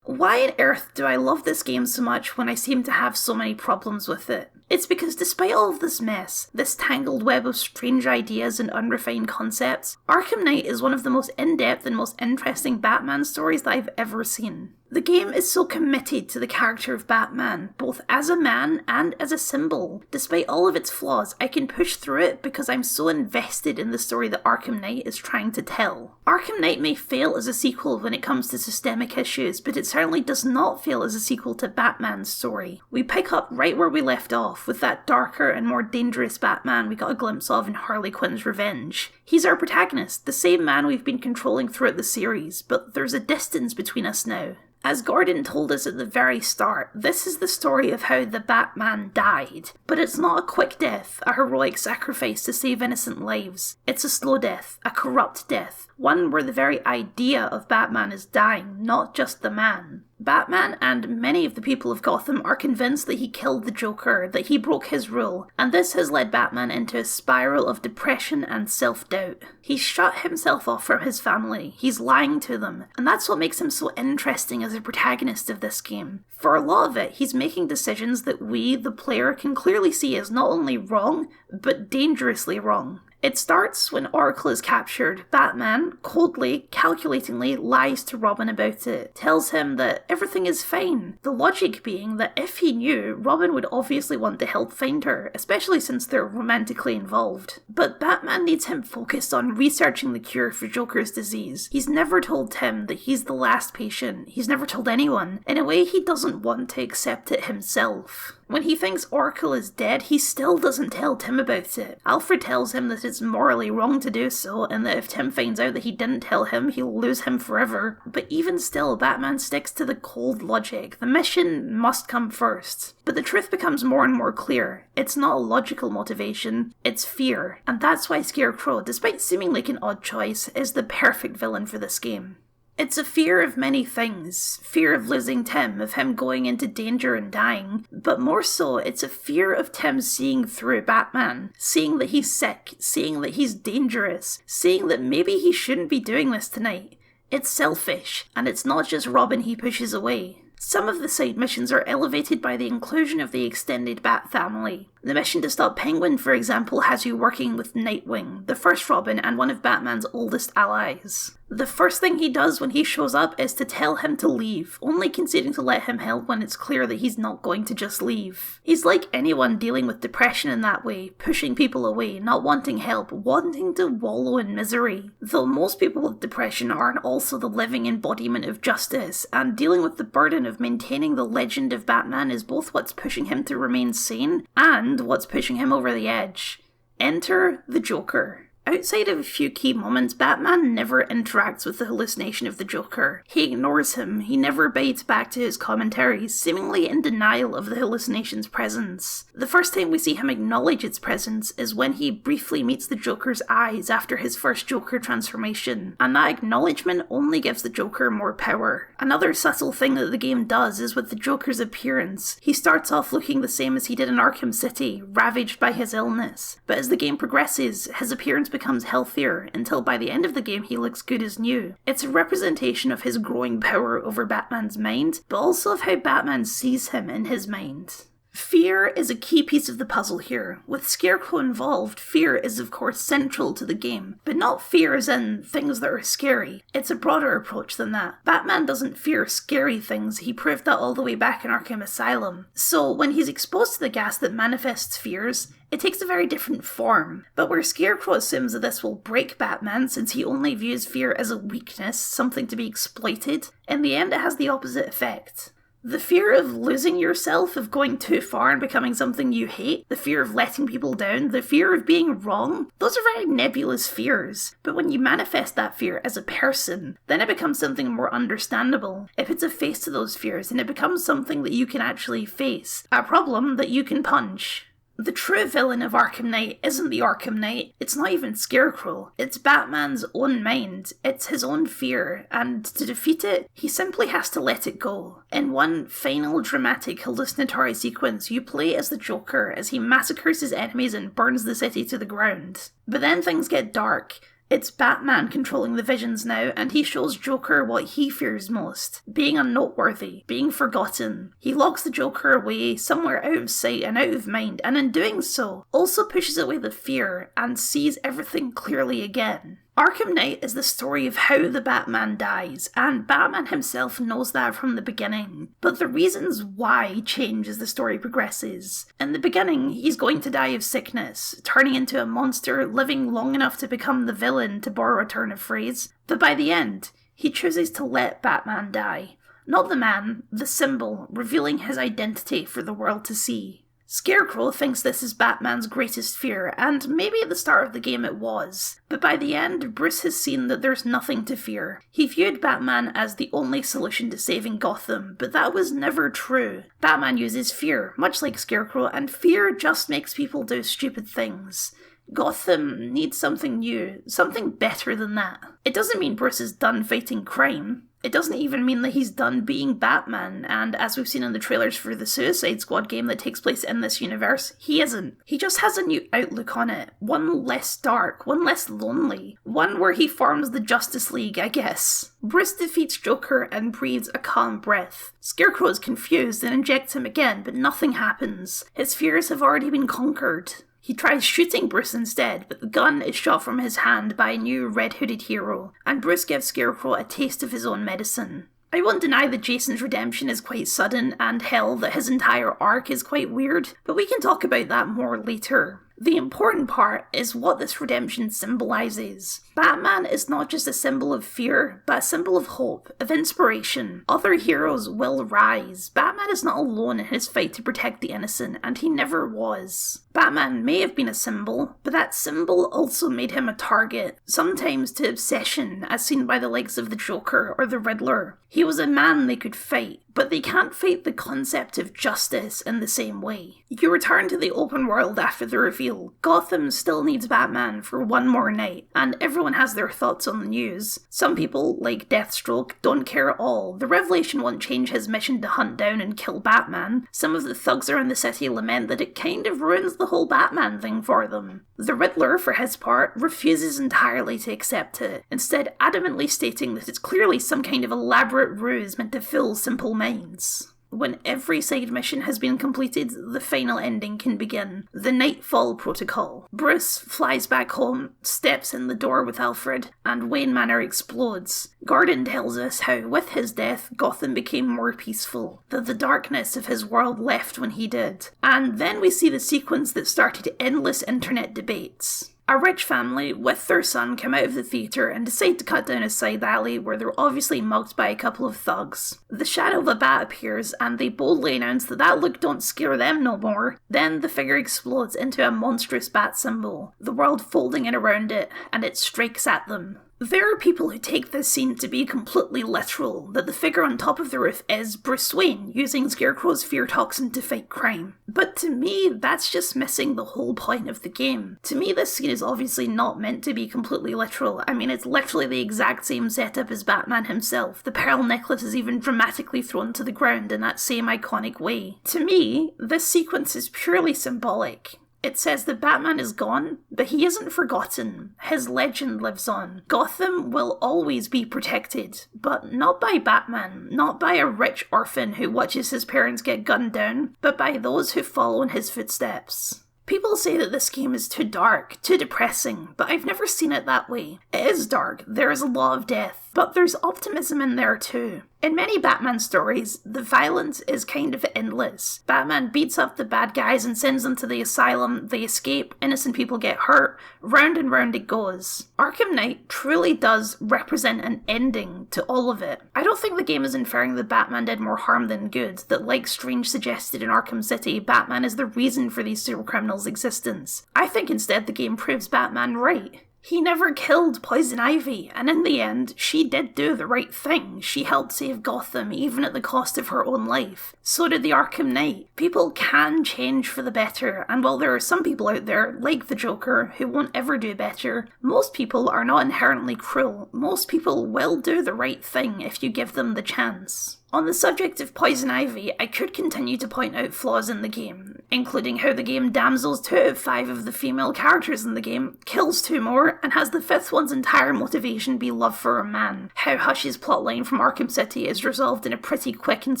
Why on earth do I love this game so much when I seem to have so many problems with it? It's because despite all of this mess, this tangled web of strange ideas and unrefined concepts, Arkham Knight is one of the most in-depth and most interesting Batman stories that I've ever seen. The game is so committed to the character of Batman, both as a man and as a symbol. Despite all of its flaws, I can push through it because I'm so invested in the story that Arkham Knight is trying to tell. Arkham Knight may fail as a sequel when it comes to systemic issues, but it certainly does not fail as a sequel to Batman's story. We pick up right where we left off, with that darker and more dangerous Batman we got a glimpse of in Harley Quinn's Revenge. He's our protagonist, the same man we've been controlling throughout the series, but there's a distance between us now. As Gordon told us at the very start, this is the story of how the Batman died. But it's not a quick death, a heroic sacrifice to save innocent lives. It's a slow death, a corrupt death, one where the very idea of Batman is dying, not just the man. Batman and many of the people of Gotham are convinced that he killed the Joker, that he broke his rule, and this has led Batman into a spiral of depression and self-doubt. He's shut himself off from his family, he's lying to them, and that's what makes him so interesting as a protagonist of this game. For a lot of it, he's making decisions that we, the player, can clearly see as not only wrong, but dangerously wrong. It starts when Oracle is captured. Batman, coldly, calculatingly, lies to Robin about it, tells him that everything is fine. The logic being that if he knew, Robin would obviously want to help find her, especially since they're romantically involved. But Batman needs him focused on researching the cure for Joker's disease. He's never told Tim that he's the last patient. He's never told anyone. In a way, he doesn't want to accept it himself. When he thinks Oracle is dead, he still doesn't tell Tim about it. Alfred tells him that it's morally wrong to do so, and that if Tim finds out that he didn't tell him, he'll lose him forever. But even still, Batman sticks to the cold logic. The mission must come first. But the truth becomes more and more clear. It's not a logical motivation, it's fear. And that's why Scarecrow, despite seeming like an odd choice, is the perfect villain for this game. It's a fear of many things. Fear of losing Tim, of him going into danger and dying. But more so, it's a fear of Tim seeing through Batman. Seeing that he's sick, seeing that he's dangerous, seeing that maybe he shouldn't be doing this tonight. It's selfish, and it's not just Robin he pushes away. Some of the side missions are elevated by the inclusion of the extended Bat family. The mission to stop Penguin, for example, has you working with Nightwing, the first Robin and one of Batman's oldest allies. The first thing he does when he shows up is to tell him to leave, only conceding to let him help when it's clear that he's not going to just leave. He's like anyone dealing with depression in that way, pushing people away, not wanting help, wanting to wallow in misery. Though most people with depression aren't also the living embodiment of justice, and dealing with the burden of maintaining the legend of Batman is both what's pushing him to remain sane and what's pushing him over the edge. Enter the Joker. Outside of a few key moments, Batman never interacts with the hallucination of the Joker. He ignores him, he never bites back to his commentaries, seemingly in denial of the hallucination's presence. The first time we see him acknowledge its presence is when he briefly meets the Joker's eyes after his first Joker transformation, and that acknowledgement only gives the Joker more power. Another subtle thing that the game does is with the Joker's appearance. He starts off looking the same as he did in Arkham City, ravaged by his illness, but as the game progresses, his appearance becomes healthier until by the end of the game he looks good as new. It's a representation of his growing power over Batman's mind, but also of how Batman sees him in his mind. Fear is a key piece of the puzzle here. With Scarecrow involved, fear is of course central to the game, but not fear as in things that are scary. It's a broader approach than that. Batman doesn't fear scary things, he proved that all the way back in Arkham Asylum. So when he's exposed to the gas that manifests fears, it takes a very different form. But where Scarecrow assumes that this will break Batman since he only views fear as a weakness, something to be exploited, in the end it has the opposite effect. The fear of losing yourself, of going too far and becoming something you hate, the fear of letting people down, the fear of being wrong, those are very nebulous fears. But when you manifest that fear as a person, then it becomes something more understandable. It puts a face to those fears and it becomes something that you can actually face, a problem that you can punch. The true villain of Arkham Knight isn't the Arkham Knight, it's not even Scarecrow, it's Batman's own mind, it's his own fear, and to defeat it, he simply has to let it go. In one final dramatic hallucinatory sequence, you play as the Joker as he massacres his enemies and burns the city to the ground. But then things get dark. It's Batman controlling the visions now, and he shows Joker what he fears most. Being unnoteworthy, being forgotten. He locks the Joker away somewhere out of sight and out of mind, and in doing so, also pushes away the fear and sees everything clearly again. Arkham Knight is the story of how the Batman dies, and Batman himself knows that from the beginning. But the reasons why change as the story progresses. In the beginning, he's going to die of sickness, turning into a monster, living long enough to become the villain, to borrow a turn of phrase. But by the end, he chooses to let Batman die. Not the man, the symbol, revealing his identity for the world to see. Scarecrow thinks this is Batman's greatest fear, and maybe at the start of the game it was. But by the end, Bruce has seen that there's nothing to fear. He viewed Batman as the only solution to saving Gotham, but that was never true. Batman uses fear, much like Scarecrow, and fear just makes people do stupid things. Gotham needs something new, something better than that. It doesn't mean Bruce is done fighting crime. It doesn't even mean that he's done being Batman, and as we've seen in the trailers for the Suicide Squad game that takes place in this universe, he isn't. He just has a new outlook on it. One less dark, one less lonely. One where he forms the Justice League, I guess. Bruce defeats Joker and breathes a calm breath. Scarecrow is confused and injects him again, but nothing happens. His fears have already been conquered. He tries shooting Bruce instead, but the gun is shot from his hand by a new red-hooded hero, and Bruce gives Scarecrow a taste of his own medicine. I won't deny that Jason's redemption is quite sudden, and hell, that his entire arc is quite weird, but we can talk about that more later. The important part is what this redemption symbolises. Batman is not just a symbol of fear, but a symbol of hope, of inspiration. Other heroes will rise. Batman is not alone in his fight to protect the innocent, and he never was. Batman may have been a symbol, but that symbol also made him a target, sometimes to obsession, as seen by the likes of the Joker or the Riddler. He was a man they could fight, but they can't fight the concept of justice in the same way. You return to the open world after the reveal. Gotham still needs Batman for one more night, and everyone has their thoughts on the news. Some people, like Deathstroke, don't care at all. The revelation won't change his mission to hunt down and kill Batman. Some of the thugs around the city lament that it kind of ruins the whole Batman thing for them. The Riddler, for his part, refuses entirely to accept it, instead adamantly stating that it's clearly some kind of elaborate ruse meant to fool simple minds. When every side mission has been completed, the final ending can begin. The Nightfall Protocol. Bruce flies back home, steps in the door with Alfred, and Wayne Manor explodes. Gordon tells us how, with his death, Gotham became more peaceful, that the darkness of his world left when he did. And then we see the sequence that started endless internet debates. A rich family with their son come out of the theatre and decide to cut down a side alley where they're obviously mugged by a couple of thugs. The shadow of a bat appears and they boldly announce that look don't scare them no more. Then the figure explodes into a monstrous bat symbol, the world folding in around it, and it strikes at them. There are people who take this scene to be completely literal, that the figure on top of the roof is Bruce Wayne using Scarecrow's fear toxin to fight crime. But to me, that's just missing the whole point of the game. To me, this scene is obviously not meant to be completely literal. I mean, it's literally the exact same setup as Batman himself. The pearl necklace is even dramatically thrown to the ground in that same iconic way. To me, this sequence is purely symbolic. It says that Batman is gone, but he isn't forgotten. His legend lives on. Gotham will always be protected, but not by Batman, not by a rich orphan who watches his parents get gunned down, but by those who follow in his footsteps. People say that this game is too dark, too depressing, but I've never seen it that way. It is dark, there is a lot of death. But there's optimism in there too. In many Batman stories, the violence is kind of endless. Batman beats up the bad guys and sends them to the asylum, they escape, innocent people get hurt, round and round it goes. Arkham Knight truly does represent an ending to all of it. I don't think the game is inferring that Batman did more harm than good, that like Strange suggested in Arkham City, Batman is the reason for these supercriminals' existence. I think instead the game proves Batman right. He never killed Poison Ivy, and in the end, she did do the right thing. She helped save Gotham, even at the cost of her own life. So did the Arkham Knight. People can change for the better, and while there are some people out there, like the Joker, who won't ever do better, most people are not inherently cruel. Most people will do the right thing if you give them the chance. On the subject of Poison Ivy, I could continue to point out flaws in the game, including how the game damsels 2 of 5 of the female characters in the game, kills 2 more, and has the 5th one's entire motivation be love for a man, how Hush's plotline from Arkham City is resolved in a pretty quick and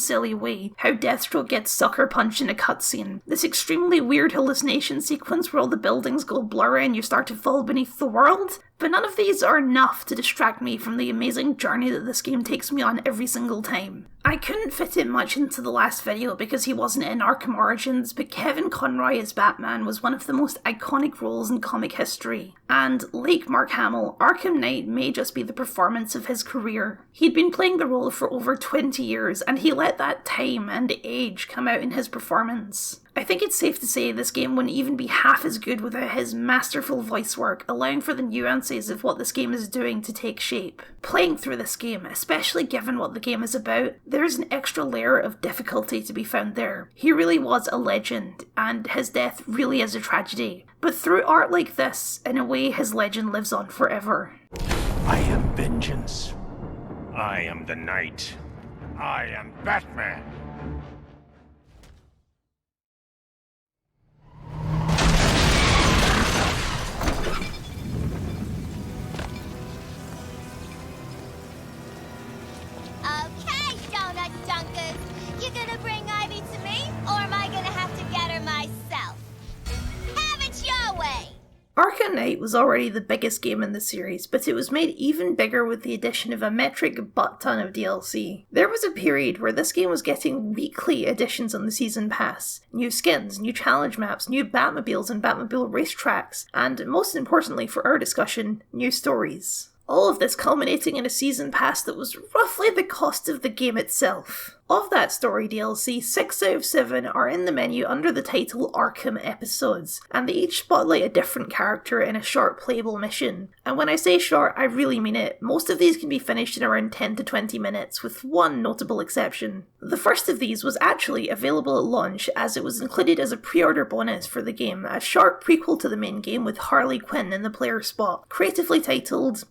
silly way, how Deathstroke gets sucker punched in a cutscene, this extremely weird hallucination sequence where all the buildings go blurry and you start to fall beneath the world. But none of these are enough to distract me from the amazing journey that this game takes me on every single time. I couldn't fit it much into the last video because he wasn't in Arkham Origins, but Kevin Conroy as Batman was one of the most iconic roles in comic history. And like Mark Hamill, Arkham Knight may just be the performance of his career. He'd been playing the role for over 20 years, and he let that time and age come out in his performance. I think it's safe to say this game wouldn't even be half as good without his masterful voice work, allowing for the nuances of what this game is doing to take shape. Playing through this game, especially given what the game is about, there's an extra layer of difficulty to be found there. He really was a legend, and his death really is a tragedy. But through art like this, in a way his legend lives on forever. I am vengeance. I am the Knight. I am Batman. Okay, donut dunkers. You gonna bring Ivy to me, or am I gonna have to get her myself? Have it your way! Arkham Knight was already the biggest game in the series, but it was made even bigger with the addition of a metric butt-ton of DLC. There was a period where this game was getting weekly additions on the Season Pass. New skins, new challenge maps, new Batmobiles and Batmobile racetracks, and most importantly for our discussion, new stories. All of this culminating in a season pass that was roughly the cost of the game itself. Of that story DLC, 6 out of 7 are in the menu under the title Arkham Episodes, and they each spotlight a different character in a short playable mission. And when I say short, I really mean it. Most of these can be finished in around 10 to 20 minutes, with one notable exception. The first of these was actually available at launch, as it was included as a pre-order bonus for the game, a short prequel to the main game with Harley Quinn in the player spot, creatively titled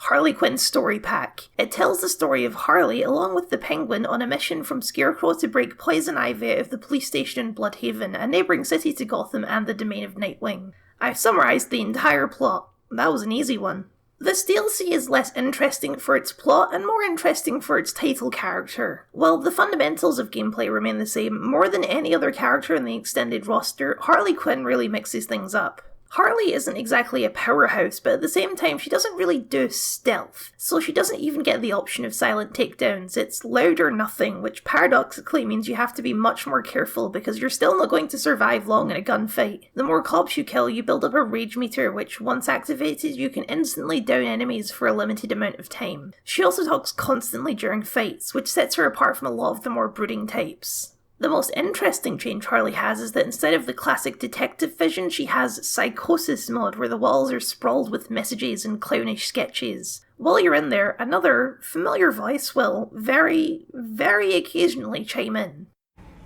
Harley Quinn's Story Pack. It tells the story of Harley along with the Penguin on a mission from Scarecrow to break Poison Ivy out of the police station in Bloodhaven, a neighbouring city to Gotham and the domain of Nightwing. I've summarised the entire plot. That was an easy one. This DLC is less interesting for its plot and more interesting for its title character. While the fundamentals of gameplay remain the same, more than any other character in the extended roster, Harley Quinn really mixes things up. Harley isn't exactly a powerhouse, but at the same time she doesn't really do stealth, so she doesn't even get the option of silent takedowns. It's loud or nothing, which paradoxically means you have to be much more careful because you're still not going to survive long in a gunfight. The more cops you kill, you build up a rage meter, which once activated you can instantly down enemies for a limited amount of time. She also talks constantly during fights, which sets her apart from a lot of the more brooding types. The most interesting change Harley has is that instead of the classic detective vision, she has psychosis mode where the walls are sprawled with messages and clownish sketches. While you're in there, another familiar voice will very, very occasionally chime in.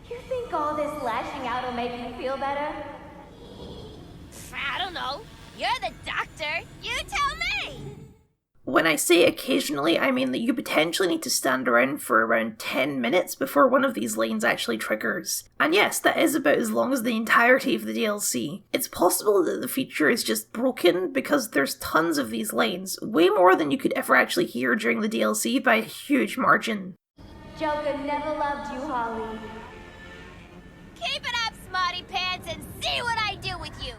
You think all this lashing out will make you feel better? I don't know. You're the doctor. You tell me! When I say occasionally, I mean that you potentially need to stand around for around 10 minutes before one of these lines actually triggers. And yes, that is about as long as the entirety of the DLC. It's possible that the feature is just broken because there's tons of these lines, way more than you could ever actually hear during the DLC by a huge margin. Joker never loved you, Harley. Keep it up, smarty pants, and see what I do with you!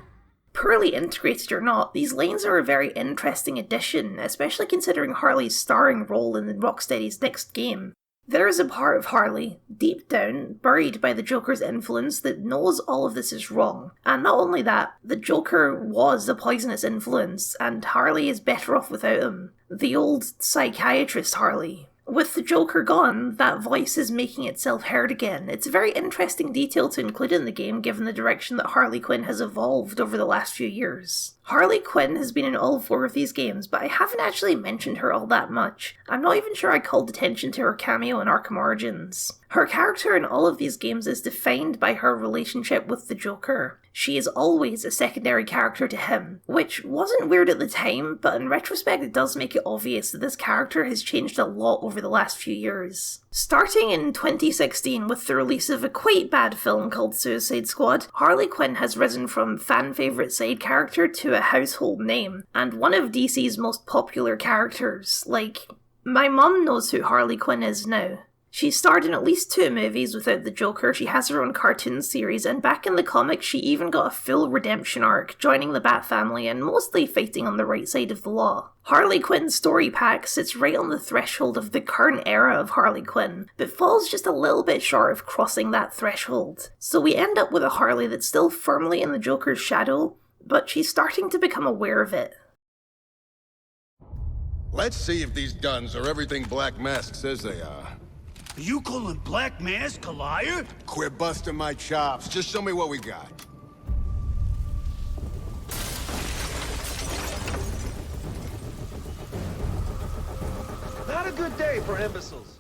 Poorly integrated or not, these lines are a very interesting addition, especially considering Harley's starring role in Rocksteady's next game. There is a part of Harley, deep down, buried by the Joker's influence, that knows all of this is wrong. And not only that, the Joker was a poisonous influence, and Harley is better off without him. The old psychiatrist Harley. With the Joker gone, that voice is making itself heard again. It's a very interesting detail to include in the game given the direction that Harley Quinn has evolved over the last few years. Harley Quinn has been in all 4 of these games, but I haven't actually mentioned her all that much. I'm not even sure I called attention to her cameo in Arkham Origins. Her character in all of these games is defined by her relationship with the Joker. She is always a secondary character to him, which wasn't weird at the time, but in retrospect it does make it obvious that this character has changed a lot over the last few years. Starting in 2016 with the release of a quite bad film called Suicide Squad, Harley Quinn has risen from fan favourite side character to a household name, and one of DC's most popular characters. Like, my mum knows who Harley Quinn is now. She starred in at least 2 movies without the Joker, she has her own cartoon series, and back in the comics she even got a full redemption arc, joining the Bat family and mostly fighting on the right side of the law. Harley Quinn's story pack sits right on the threshold of the current era of Harley Quinn, but falls just a little bit short of crossing that threshold. So we end up with a Harley that's still firmly in the Joker's shadow, but she's starting to become aware of it. Let's see if these guns are everything Black Mask says they are. You calling Black Mask a liar? Quit busting my chops. Just show me what we got. Not a good day for imbeciles.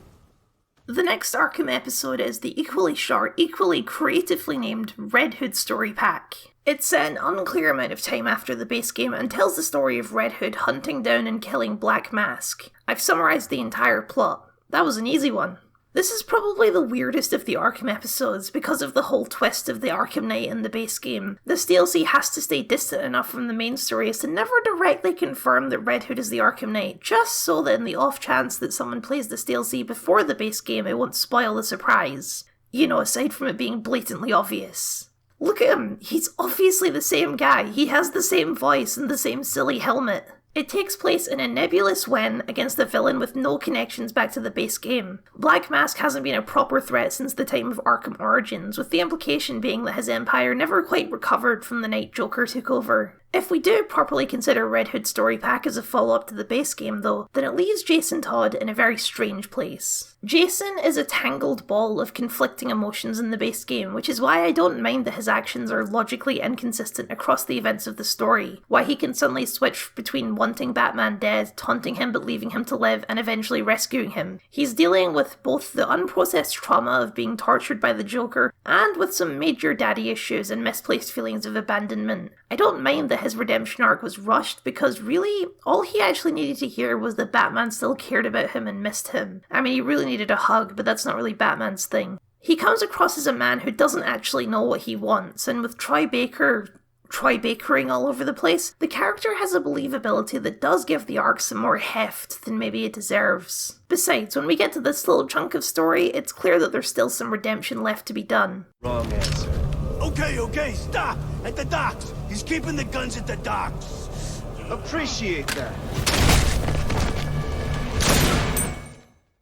The next Arkham episode is the equally short, equally creatively named Red Hood Story Pack. It's set an unclear amount of time after the base game and tells the story of Red Hood hunting down and killing Black Mask. I've summarised the entire plot. That was an easy one. This is probably the weirdest of the Arkham episodes because of the whole twist of the Arkham Knight in the base game. This DLC has to stay distant enough from the main story as to never directly confirm that Red Hood is the Arkham Knight, just so that in the off chance that someone plays this DLC before the base game it won't spoil the surprise. You know, aside from it being blatantly obvious. Look at him, he's obviously the same guy, he has the same voice and the same silly helmet. It takes place in a nebulous win against a villain with no connections back to the base game. Black Mask hasn't been a proper threat since the time of Arkham Origins, with the implication being that his empire never quite recovered from the night Joker took over. If we do properly consider Red Hood Story Pack as a follow-up to the base game though, then it leaves Jason Todd in a very strange place. Jason is a tangled ball of conflicting emotions in the base game, which is why I don't mind that his actions are logically inconsistent across the events of the story, why he can suddenly switch between wanting Batman dead, taunting him but leaving him to live, and eventually rescuing him. He's dealing with both the unprocessed trauma of being tortured by the Joker, and with some major daddy issues and misplaced feelings of abandonment. I don't mind that his redemption arc was rushed because really, all he actually needed to hear was that Batman still cared about him and missed him. I mean, he really needed a hug, but that's not really Batman's thing. He comes across as a man who doesn't actually know what he wants, and with Troy Bakering all over the place, the character has a believability that does give the arc some more heft than maybe it deserves. Besides, when we get to this little chunk of story, it's clear that there's still some redemption left to be done. Wrong answer. Okay, stop! At the docks! He's keeping the guns at the docks! Appreciate that.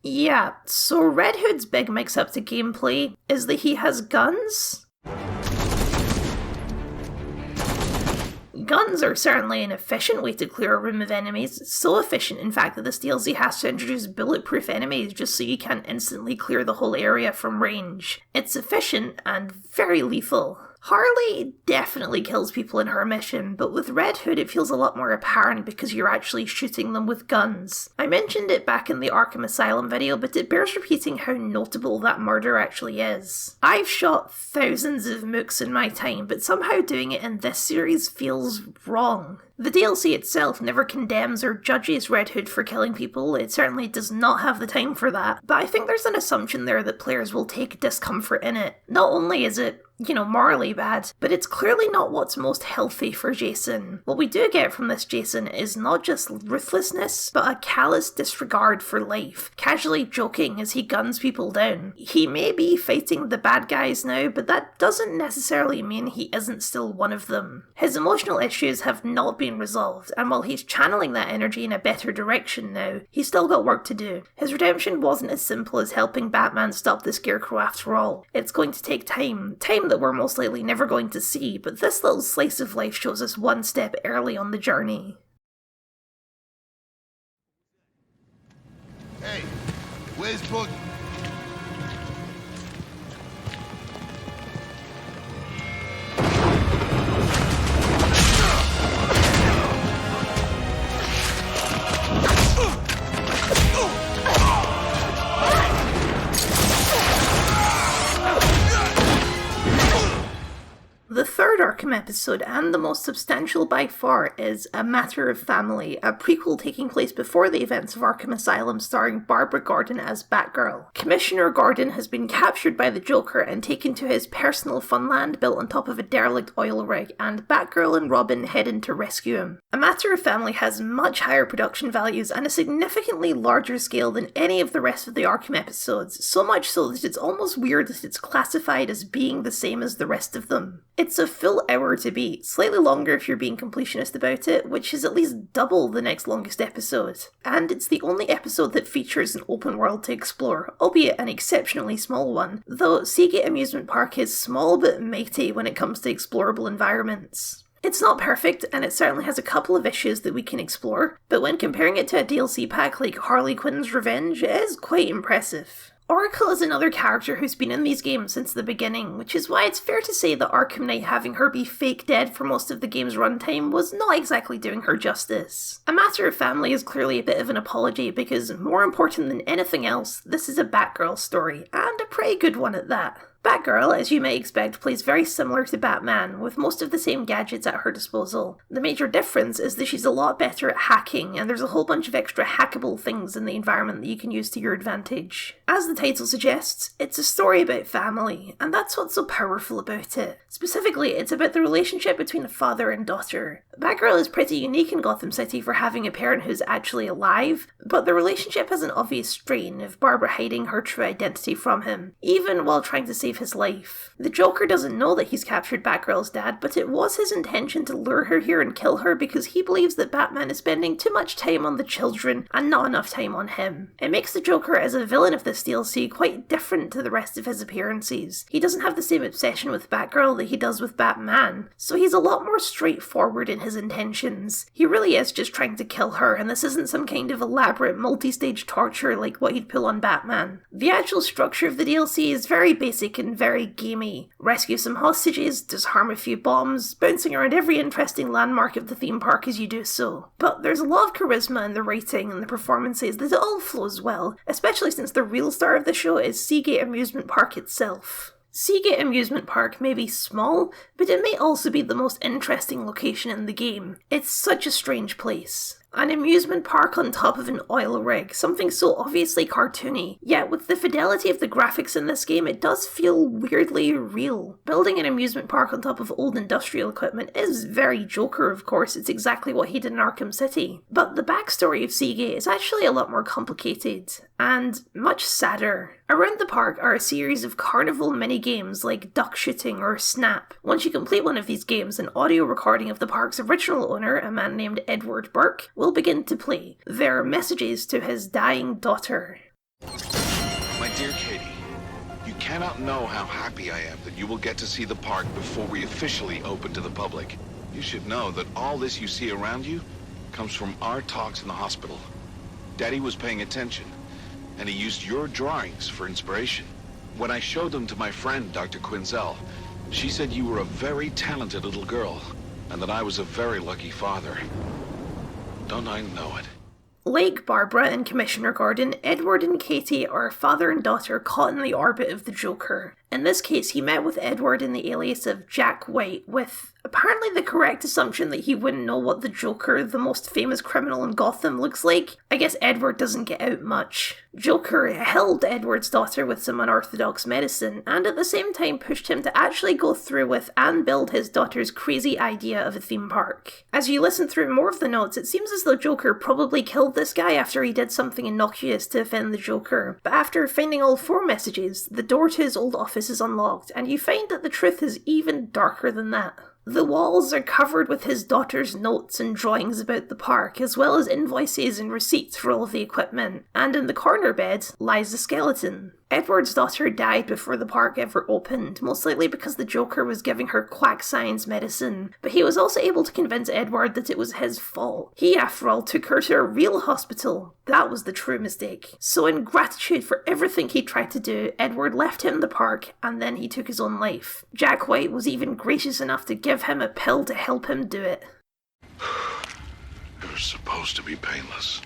Yeah, so Red Hood's big mix-up to gameplay is that he has guns? Guns are certainly an efficient way to clear a room of enemies, so efficient in fact that this DLC has to introduce bulletproof enemies just so you can't instantly clear the whole area from range. It's efficient and very lethal. Harley definitely kills people in her mission, but with Red Hood it feels a lot more apparent because you're actually shooting them with guns. I mentioned it back in the Arkham Asylum video, but it bears repeating how notable that murder actually is. I've shot thousands of mooks in my time, but somehow doing it in this series feels wrong. The DLC itself never condemns or judges Red Hood for killing people, it certainly does not have the time for that, but I think there's an assumption there that players will take discomfort in it. Not only is it, morally bad, but it's clearly not what's most healthy for Jason. What we do get from this Jason is not just ruthlessness, but a callous disregard for life, casually joking as he guns people down. He may be fighting the bad guys now, but that doesn't necessarily mean he isn't still one of them. His emotional issues have not been resolved, and while he's channeling that energy in a better direction now, he's still got work to do. His redemption wasn't as simple as helping Batman stop the Scarecrow after all. It's going to take time that we're most likely never going to see, but this little slice of life shows us one step early on the journey. Hey, where's Boogie? The third Arkham episode, and the most substantial by far, is A Matter of Family, a prequel taking place before the events of Arkham Asylum starring Barbara Gordon as Batgirl. Commissioner Gordon has been captured by the Joker and taken to his personal funland built on top of a derelict oil rig, and Batgirl and Robin head in to rescue him. A Matter of Family has much higher production values and a significantly larger scale than any of the rest of the Arkham episodes, so much so that it's almost weird that it's classified as being the same as the rest of them. It's a full hour to beat, slightly longer if you're being completionist about it, which is at least double the next longest episode. And it's the only episode that features an open world to explore, albeit an exceptionally small one, though Seagate Amusement Park is small but mighty when it comes to explorable environments. It's not perfect, and it certainly has a couple of issues that we can explore, but when comparing it to a DLC pack like Harley Quinn's Revenge, it is quite impressive. Oracle is another character who's been in these games since the beginning, which is why it's fair to say that Arkham Knight having her be fake dead for most of the game's runtime was not exactly doing her justice. A Matter of Family is clearly a bit of an apology because, more important than anything else, this is a Batgirl story, and a pretty good one at that. Batgirl, as you may expect, plays very similar to Batman, with most of the same gadgets at her disposal. The major difference is that she's a lot better at hacking, and there's a whole bunch of extra hackable things in the environment that you can use to your advantage. As the title suggests, it's a story about family, and that's what's so powerful about it. Specifically, it's about the relationship between a father and daughter. Batgirl is pretty unique in Gotham City for having a parent who's actually alive, but the relationship has an obvious strain of Barbara hiding her true identity from him, even while trying to save his life. The Joker doesn't know that he's captured Batgirl's dad, but it was his intention to lure her here and kill her because he believes that Batman is spending too much time on the children and not enough time on him. It makes the Joker as a villain of this DLC quite different to the rest of his appearances. He doesn't have the same obsession with Batgirl that he does with Batman, so he's a lot more straightforward in his intentions. He really is just trying to kill her, and this isn't some kind of elaborate multi-stage torture like what he'd pull on Batman. The actual structure of the DLC is very basic and very gamey. Rescue some hostages, disarm a few bombs, bouncing around every interesting landmark of the theme park as you do so. But there's a lot of charisma in the writing and the performances that it all flows well, especially since the real star of the show is Seagate Amusement Park itself. Seagate Amusement Park may be small, but it may also be the most interesting location in the game. It's such a strange place. An amusement park on top of an oil rig, something so obviously cartoony, yet with the fidelity of the graphics in this game it does feel weirdly real. Building an amusement park on top of old industrial equipment is very Joker, of course, it's exactly what he did in Arkham City. But the backstory of Seagate is actually a lot more complicated, and much sadder. Around the park are a series of carnival mini-games like duck shooting or Snap. Once you complete one of these games, an audio recording of the park's original owner, a man named Edward Burke, will begin to play. There are messages to his dying daughter. My dear Katie, you cannot know how happy I am that you will get to see the park before we officially open to the public. You should know that all this you see around you comes from our talks in the hospital. Daddy was paying attention, and he used your drawings for inspiration. When I showed them to my friend, Dr. Quinzel, she said you were a very talented little girl, and that I was a very lucky father. Don't I know it? Like Barbara and Commissioner Gordon, Edward and Katie are father and daughter caught in the orbit of the Joker. In this case, he met with Edward in the alias of Jack White, with apparently the correct assumption that he wouldn't know what the Joker, the most famous criminal in Gotham, looks like. I guess Edward doesn't get out much. Joker held Edward's daughter with some unorthodox medicine, and at the same time pushed him to actually go through with and build his daughter's crazy idea of a theme park. As you listen through more of the notes, it seems as though Joker probably killed this guy after he did something innocuous to offend the Joker. But after finding all 4 messages, the door to his old office is unlocked, and you find that the truth is even darker than that. The walls are covered with his daughter's notes and drawings about the park, as well as invoices and receipts for all of the equipment, and in the corner bed lies a skeleton. Edward's daughter died before the park ever opened, most likely because the Joker was giving her quack science medicine, but he was also able to convince Edward that it was his fault. He, after all, took her to a real hospital. That was the true mistake. So in gratitude for everything he tried to do, Edward left him the park, and then he took his own life. Jack White was even gracious enough to give him a pill to help him do it. It was supposed to be painless.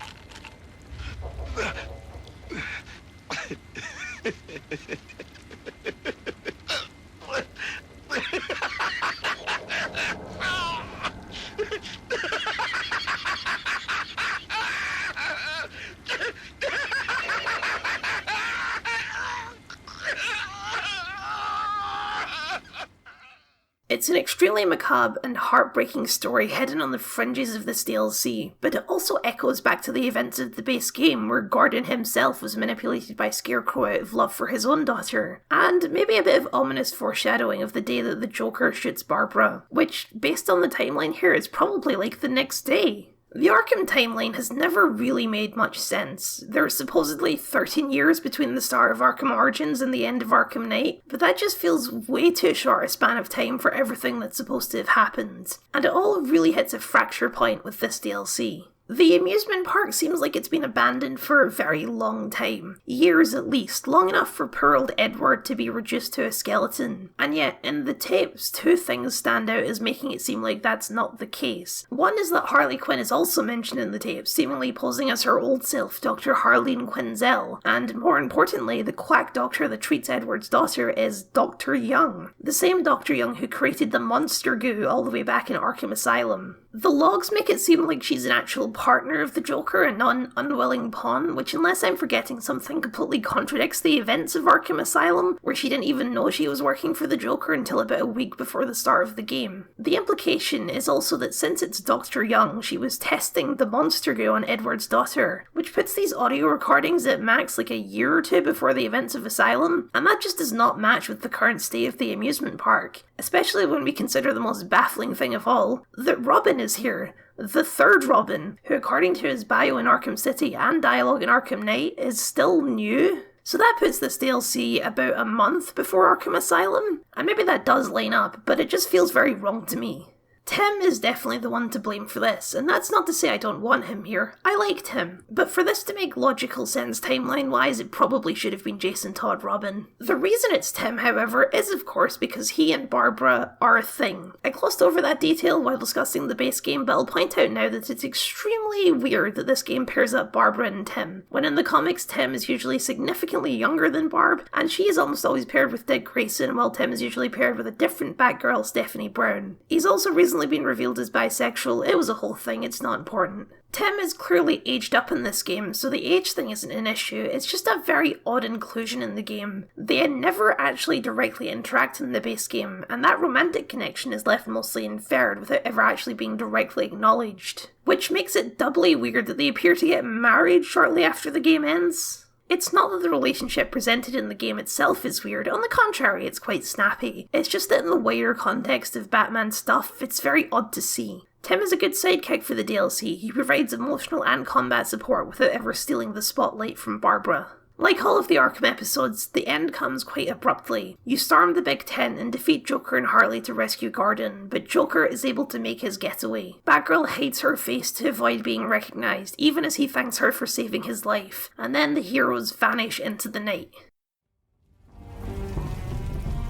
It's an extremely macabre and heartbreaking story hidden on the fringes of this DLC, but it also echoes back to the events of the base game where Gordon himself was manipulated by Scarecrow out of love for his own daughter, and maybe a bit of ominous foreshadowing of the day that the Joker shoots Barbara, which, based on the timeline here, is probably like the next day. The Arkham timeline has never really made much sense. There are supposedly 13 years between the start of Arkham Origins and the end of Arkham Knight, but that just feels way too short a span of time for everything that's supposed to have happened. And it all really hits a fracture point with this DLC. The amusement park seems like it's been abandoned for a very long time. Years at least, long enough for poor old Edward to be reduced to a skeleton. And yet, in the tapes, 2 things stand out as making it seem like that's not the case. One is that Harley Quinn is also mentioned in the tapes, seemingly posing as her old self, Dr. Harleen Quinzel. And more importantly, the quack doctor that treats Edward's daughter is Dr. Young. The same Dr. Young who created the monster goo all the way back in Arkham Asylum. The logs make it seem like she's an actual partner of the Joker and not an unwilling pawn, which, unless I'm forgetting something, completely contradicts the events of Arkham Asylum, where she didn't even know she was working for the Joker until about a week before the start of the game. The implication is also that since it's Dr. Young, she was testing the monster goo on Edward's daughter, which puts these audio recordings at max like a year or 2 before the events of Asylum, and that just does not match with the current state of the amusement park, especially when we consider the most baffling thing of all, that Robin is here. The third Robin, who according to his bio in Arkham City and dialogue in Arkham Knight is still new. So that puts this DLC about a month before Arkham Asylum, and maybe that does line up, but it just feels very wrong to me. Tim is definitely the one to blame for this, and that's not to say I don't want him here. I liked him, but for this to make logical sense timeline-wise, it probably should have been Jason Todd Robin. The reason it's Tim, however, is of course because he and Barbara are a thing. I glossed over that detail while discussing the base game, but I'll point out now that it's extremely weird that this game pairs up Barbara and Tim, when in the comics Tim is usually significantly younger than Barb, and she is almost always paired with Dick Grayson, while Tim is usually paired with a different Batgirl, Stephanie Brown. He's also recently been revealed as bisexual. It was a whole thing, it's not important. Tim is clearly aged up in this game, so the age thing isn't an issue, it's just a very odd inclusion in the game. They never actually directly interact in the base game, and that romantic connection is left mostly inferred without ever actually being directly acknowledged. Which makes it doubly weird that they appear to get married shortly after the game ends. It's not that the relationship presented in the game itself is weird, on the contrary, it's quite snappy. It's just that in the wider context of Batman stuff, it's very odd to see. Tim is a good sidekick for the DLC, he provides emotional and combat support without ever stealing the spotlight from Barbara. Like all of the Arkham episodes, the end comes quite abruptly. You storm the Big Ten and defeat Joker and Harley to rescue Gordon, but Joker is able to make his getaway. Batgirl hides her face to avoid being recognised, even as he thanks her for saving his life, and then the heroes vanish into the night.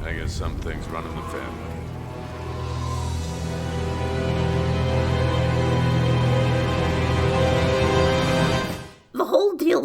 I guess some things run in the family.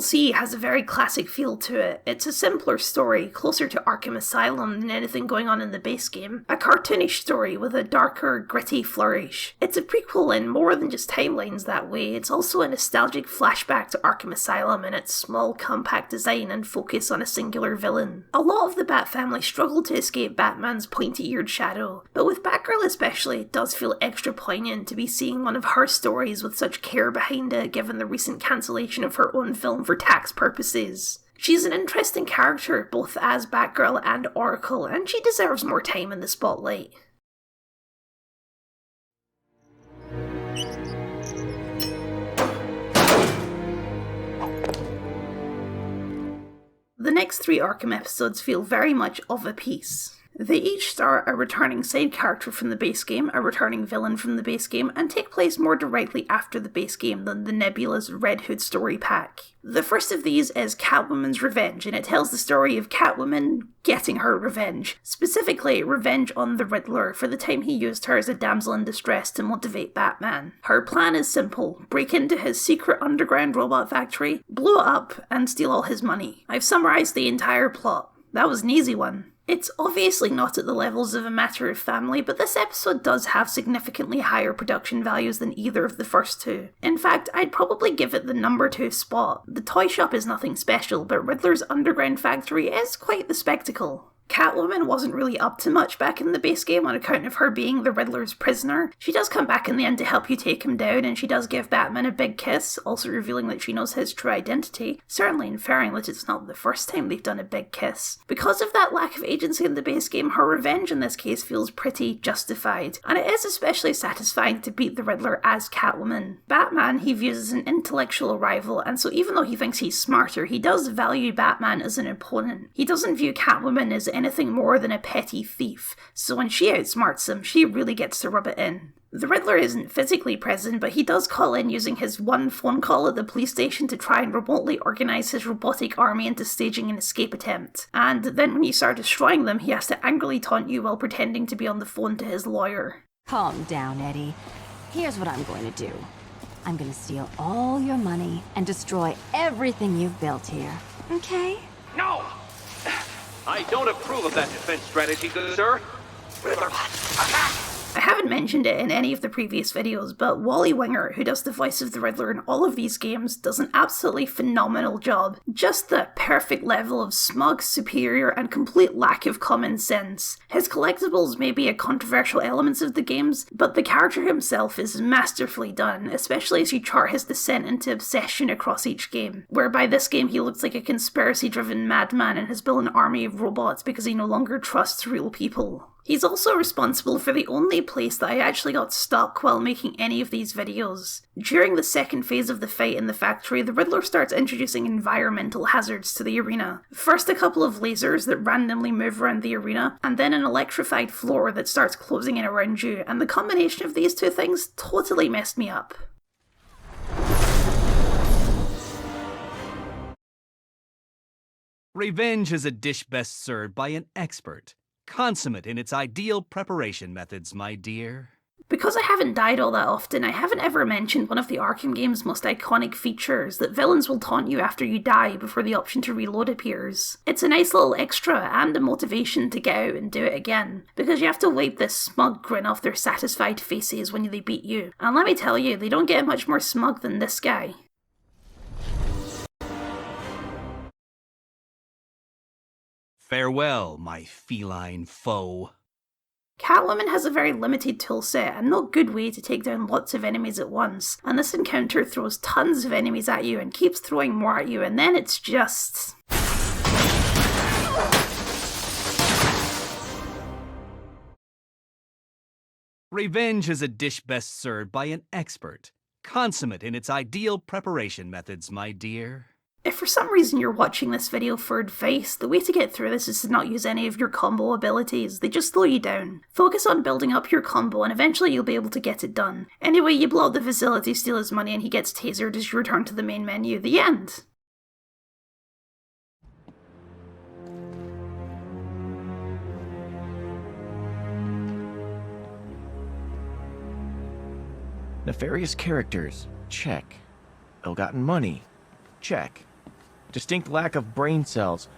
DLC has a very classic feel to it. It's a simpler story, closer to Arkham Asylum than anything going on in the base game. A cartoonish story with a darker, gritty flourish. It's a prequel in more than just timelines that way. It's also a nostalgic flashback to Arkham Asylum in its small, compact design and focus on a singular villain. A lot of the Bat family struggle to escape Batman's pointy-eared shadow, but with Batgirl especially, it does feel extra poignant to be seeing one of her stories with such care behind it, given the recent cancellation of her own film for tax purposes. She's an interesting character, both as Batgirl and Oracle, and she deserves more time in the spotlight. The next 3 Arkham episodes feel very much of a piece. They each star a returning side character from the base game, a returning villain from the base game, and take place more directly after the base game than the Nebula's Red Hood story pack. The first of these is Catwoman's Revenge, and it tells the story of Catwoman getting her revenge. Specifically, revenge on the Riddler for the time he used her as a damsel in distress to motivate Batman. Her plan is simple: break into his secret underground robot factory, blow it up, and steal all his money. I've summarised the entire plot. That was an easy one. It's obviously not at the levels of A Matter of Family, but this episode does have significantly higher production values than either of the first 2. In fact, I'd probably give it the number 2 spot. The toy shop is nothing special, but Riddler's underground factory is quite the spectacle. Catwoman wasn't really up to much back in the base game on account of her being the Riddler's prisoner. She does come back in the end to help you take him down, and she does give Batman a big kiss, also revealing that she knows his true identity, certainly inferring that it's not the first time they've done a big kiss. Because of that lack of agency in the base game, her revenge in this case feels pretty justified, and it is especially satisfying to beat the Riddler as Catwoman. Batman he views as an intellectual rival, and so even though he thinks he's smarter, he does value Batman as an opponent. He doesn't view Catwoman as anything more than a petty thief, so when she outsmarts him, she really gets to rub it in. The Riddler isn't physically present, but he does call in using his one phone call at the police station to try and remotely organise his robotic army into staging an escape attempt. And then when you start destroying them, he has to angrily taunt you while pretending to be on the phone to his lawyer. Calm down, Eddie. Here's what I'm going to do. I'm going to steal all your money and destroy everything you've built here. Okay? No! I don't approve of that defense strategy, good sir. Riddler, attack! I haven't mentioned it in any of the previous videos, but Wally Winger, who does the voice of the Riddler in all of these games, does an absolutely phenomenal job. Just the perfect level of smug, superior, and complete lack of common sense. His collectibles may be a controversial elements of the games, but the character himself is masterfully done, especially as you chart his descent into obsession across each game, whereby this game he looks like a conspiracy-driven madman and has built an army of robots because he no longer trusts real people. He's also responsible for the only place that I actually got stuck while making any of these videos. During the second phase of the fight in the factory, the Riddler starts introducing environmental hazards to the arena. First a couple of lasers that randomly move around the arena, and then an electrified floor that starts closing in around you, and the combination of these two things totally messed me up. Revenge is a dish best served by an expert. Consummate in its ideal preparation methods, my dear. Because I haven't died all that often, I haven't ever mentioned one of the Arkham game's most iconic features, that villains will taunt you after you die before the option to reload appears. It's a nice little extra and a motivation to get out and do it again, because you have to wipe this smug grin off their satisfied faces when they beat you. And let me tell you, they don't get much more smug than this guy. Farewell, my feline foe. Catwoman has a very limited toolset and no good way to take down lots of enemies at once, and this encounter throws tons of enemies at you and keeps throwing more at you, and then it's just... Revenge is a dish best served by an expert. Consummate in its ideal preparation methods, my dear. If for some reason you're watching this video for advice, the way to get through this is to not use any of your combo abilities. They just slow you down. Focus on building up your combo and eventually you'll be able to get it done. Anyway, you blow up the facility, steal his money, and he gets tasered as you return to the main menu. The end. Nefarious characters, check. Ill-gotten money, check. Distinct lack of brain cells.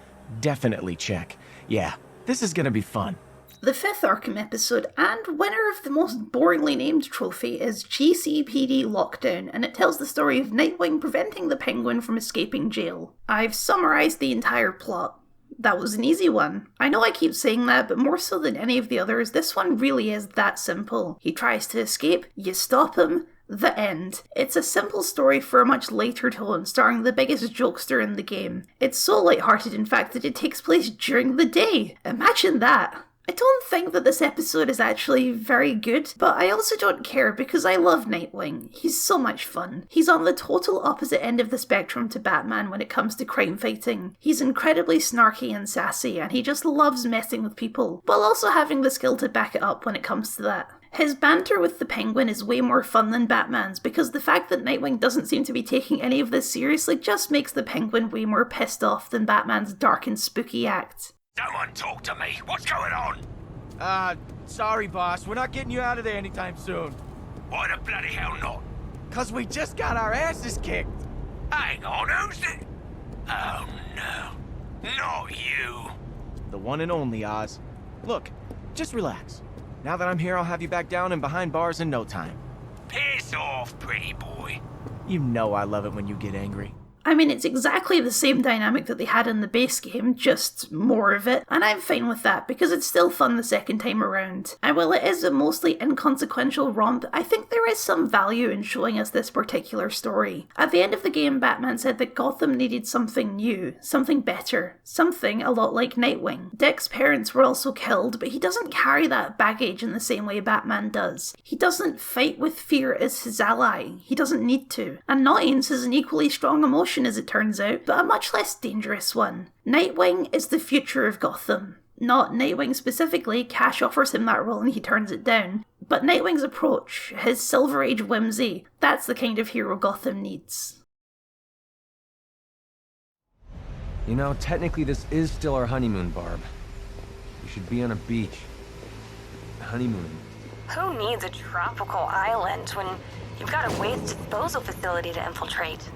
Definitely check. Yeah, this is gonna be fun. The 5th Arkham episode, and winner of the most boringly named trophy, is GCPD Lockdown, and it tells the story of Nightwing preventing the Penguin from escaping jail. I've summarised the entire plot. That was an easy one. I know I keep saying that, but more so than any of the others, this one really is that simple. He tries to escape, you stop him, the end. It's a simple story for a much later tone, starring the biggest jokester in the game. It's so lighthearted, in fact, that it takes place during the day. Imagine that. I don't think that this episode is actually very good, but I also don't care because I love Nightwing. He's so much fun. He's on the total opposite end of the spectrum to Batman when it comes to crime fighting. He's incredibly snarky and sassy, and he just loves messing with people, while also having the skill to back it up when it comes to that. His banter with the Penguin is way more fun than Batman's, because the fact that Nightwing doesn't seem to be taking any of this seriously just makes the Penguin way more pissed off than Batman's dark and spooky act. Someone talk to me. What's going on? Sorry, boss. We're not getting you out of there anytime soon. Why the bloody hell not? 'Cause we just got our asses kicked. Hang on, who's it? Oh, no. Not you. The one and only, Oz. Look, just relax. Now that I'm here, I'll have you back down and behind bars in no time. Piss off, pretty boy. You know I love it when you get angry. I mean, it's exactly the same dynamic that they had in the base game, just more of it, and I'm fine with that because it's still fun the second time around. And while it is a mostly inconsequential romp, I think there is some value in showing us this particular story. At the end of the game, Batman said that Gotham needed something new, something better, something a lot like Nightwing. Dick's parents were also killed, but he doesn't carry that baggage in the same way Batman does. He doesn't fight with fear as his ally. He doesn't need to. And annoyance is an equally strong emotion as it turns out, but a much less dangerous one. Nightwing is the future of Gotham. Not Nightwing specifically, Cash offers him that role and he turns it down, but Nightwing's approach, his Silver Age whimsy, that's the kind of hero Gotham needs. You know, technically this is still our honeymoon, Barb. We should be on a beach. Honeymooning. Who needs a tropical island when you've got a waste disposal facility to infiltrate?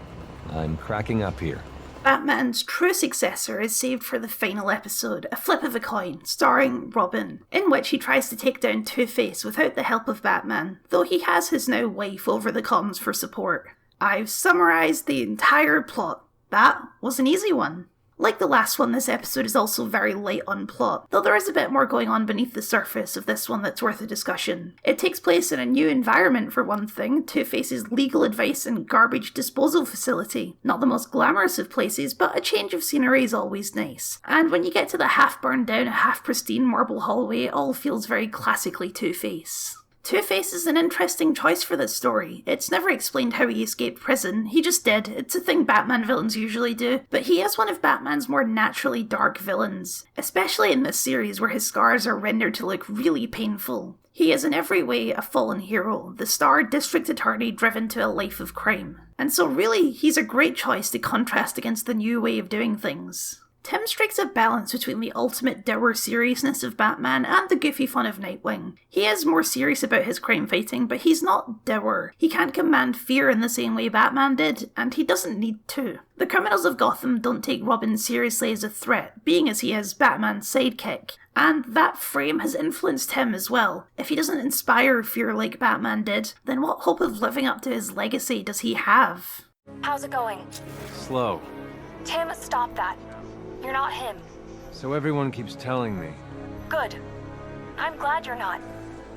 I'm cracking up here. Batman's true successor is saved for the final episode, A Flip of a Coin, starring Robin, in which he tries to take down Two-Face without the help of Batman, though he has his now wife over the comms for support. I've summarised the entire plot. That was an easy one. Like the last one, this episode is also very light on plot, though there is a bit more going on beneath the surface of this one that's worth a discussion. It takes place in a new environment for one thing, Two-Face's legal advice and garbage disposal facility. Not the most glamorous of places, but a change of scenery is always nice. And when you get to the half-burned down, half-pristine marble hallway, it all feels very classically Two-Face. Two-Face is an interesting choice for this story. It's never explained how he escaped prison, he just did. It's a thing Batman villains usually do, but he is one of Batman's more naturally dark villains, especially in this series where his scars are rendered to look really painful. He is in every way a fallen hero, the star district attorney driven to a life of crime. And so really, he's a great choice to contrast against the new way of doing things. Tim strikes a balance between the ultimate dour seriousness of Batman and the goofy fun of Nightwing. He is more serious about his crime fighting, but he's not dour. He can't command fear in the same way Batman did, and he doesn't need to. The criminals of Gotham don't take Robin seriously as a threat, being as he is Batman's sidekick. And that frame has influenced him as well. If he doesn't inspire fear like Batman did, then what hope of living up to his legacy does he have? How's it going? Slow. Tim, stop that. You're not him. So everyone keeps telling me. Good. I'm glad you're not.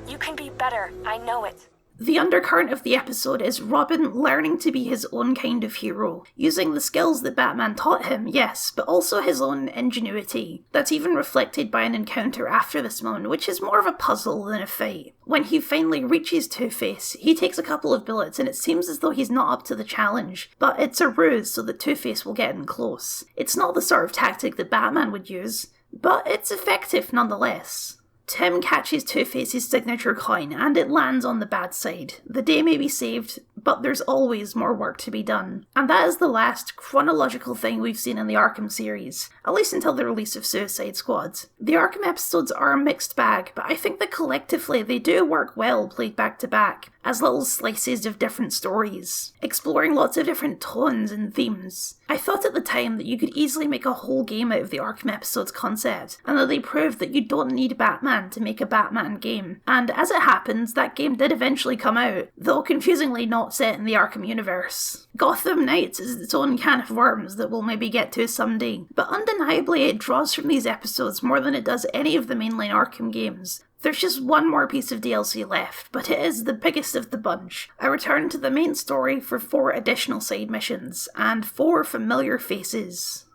You can be better, I know it. The undercurrent of the episode is Robin learning to be his own kind of hero, using the skills that Batman taught him, yes, but also his own ingenuity. That's even reflected by an encounter after this moment, which is more of a puzzle than a fight. When he finally reaches Two-Face, he takes a couple of bullets and it seems as though he's not up to the challenge, but it's a ruse so that Two-Face will get in close. It's not the sort of tactic that Batman would use, but it's effective nonetheless. Tim catches Two-Face's signature coin, and it lands on the bad side. The day may be saved, but there's always more work to be done. And that is the last chronological thing we've seen in the Arkham series, at least until the release of Suicide Squad. The Arkham episodes are a mixed bag, but I think that collectively they do work well played back to back, as little slices of different stories, exploring lots of different tones and themes. I thought at the time that you could easily make a whole game out of the Arkham episodes concept, and that they proved that you don't need Batman to make a Batman game. And as it happens, that game did eventually come out, though confusingly not set in the Arkham universe. Gotham Knights is its own can of worms that we'll maybe get to someday, but undeniably it draws from these episodes more than it does any of the mainline Arkham games. There's just one more piece of DLC left, but it is the biggest of the bunch. A return to the main story for 4 additional side missions, and 4 familiar faces.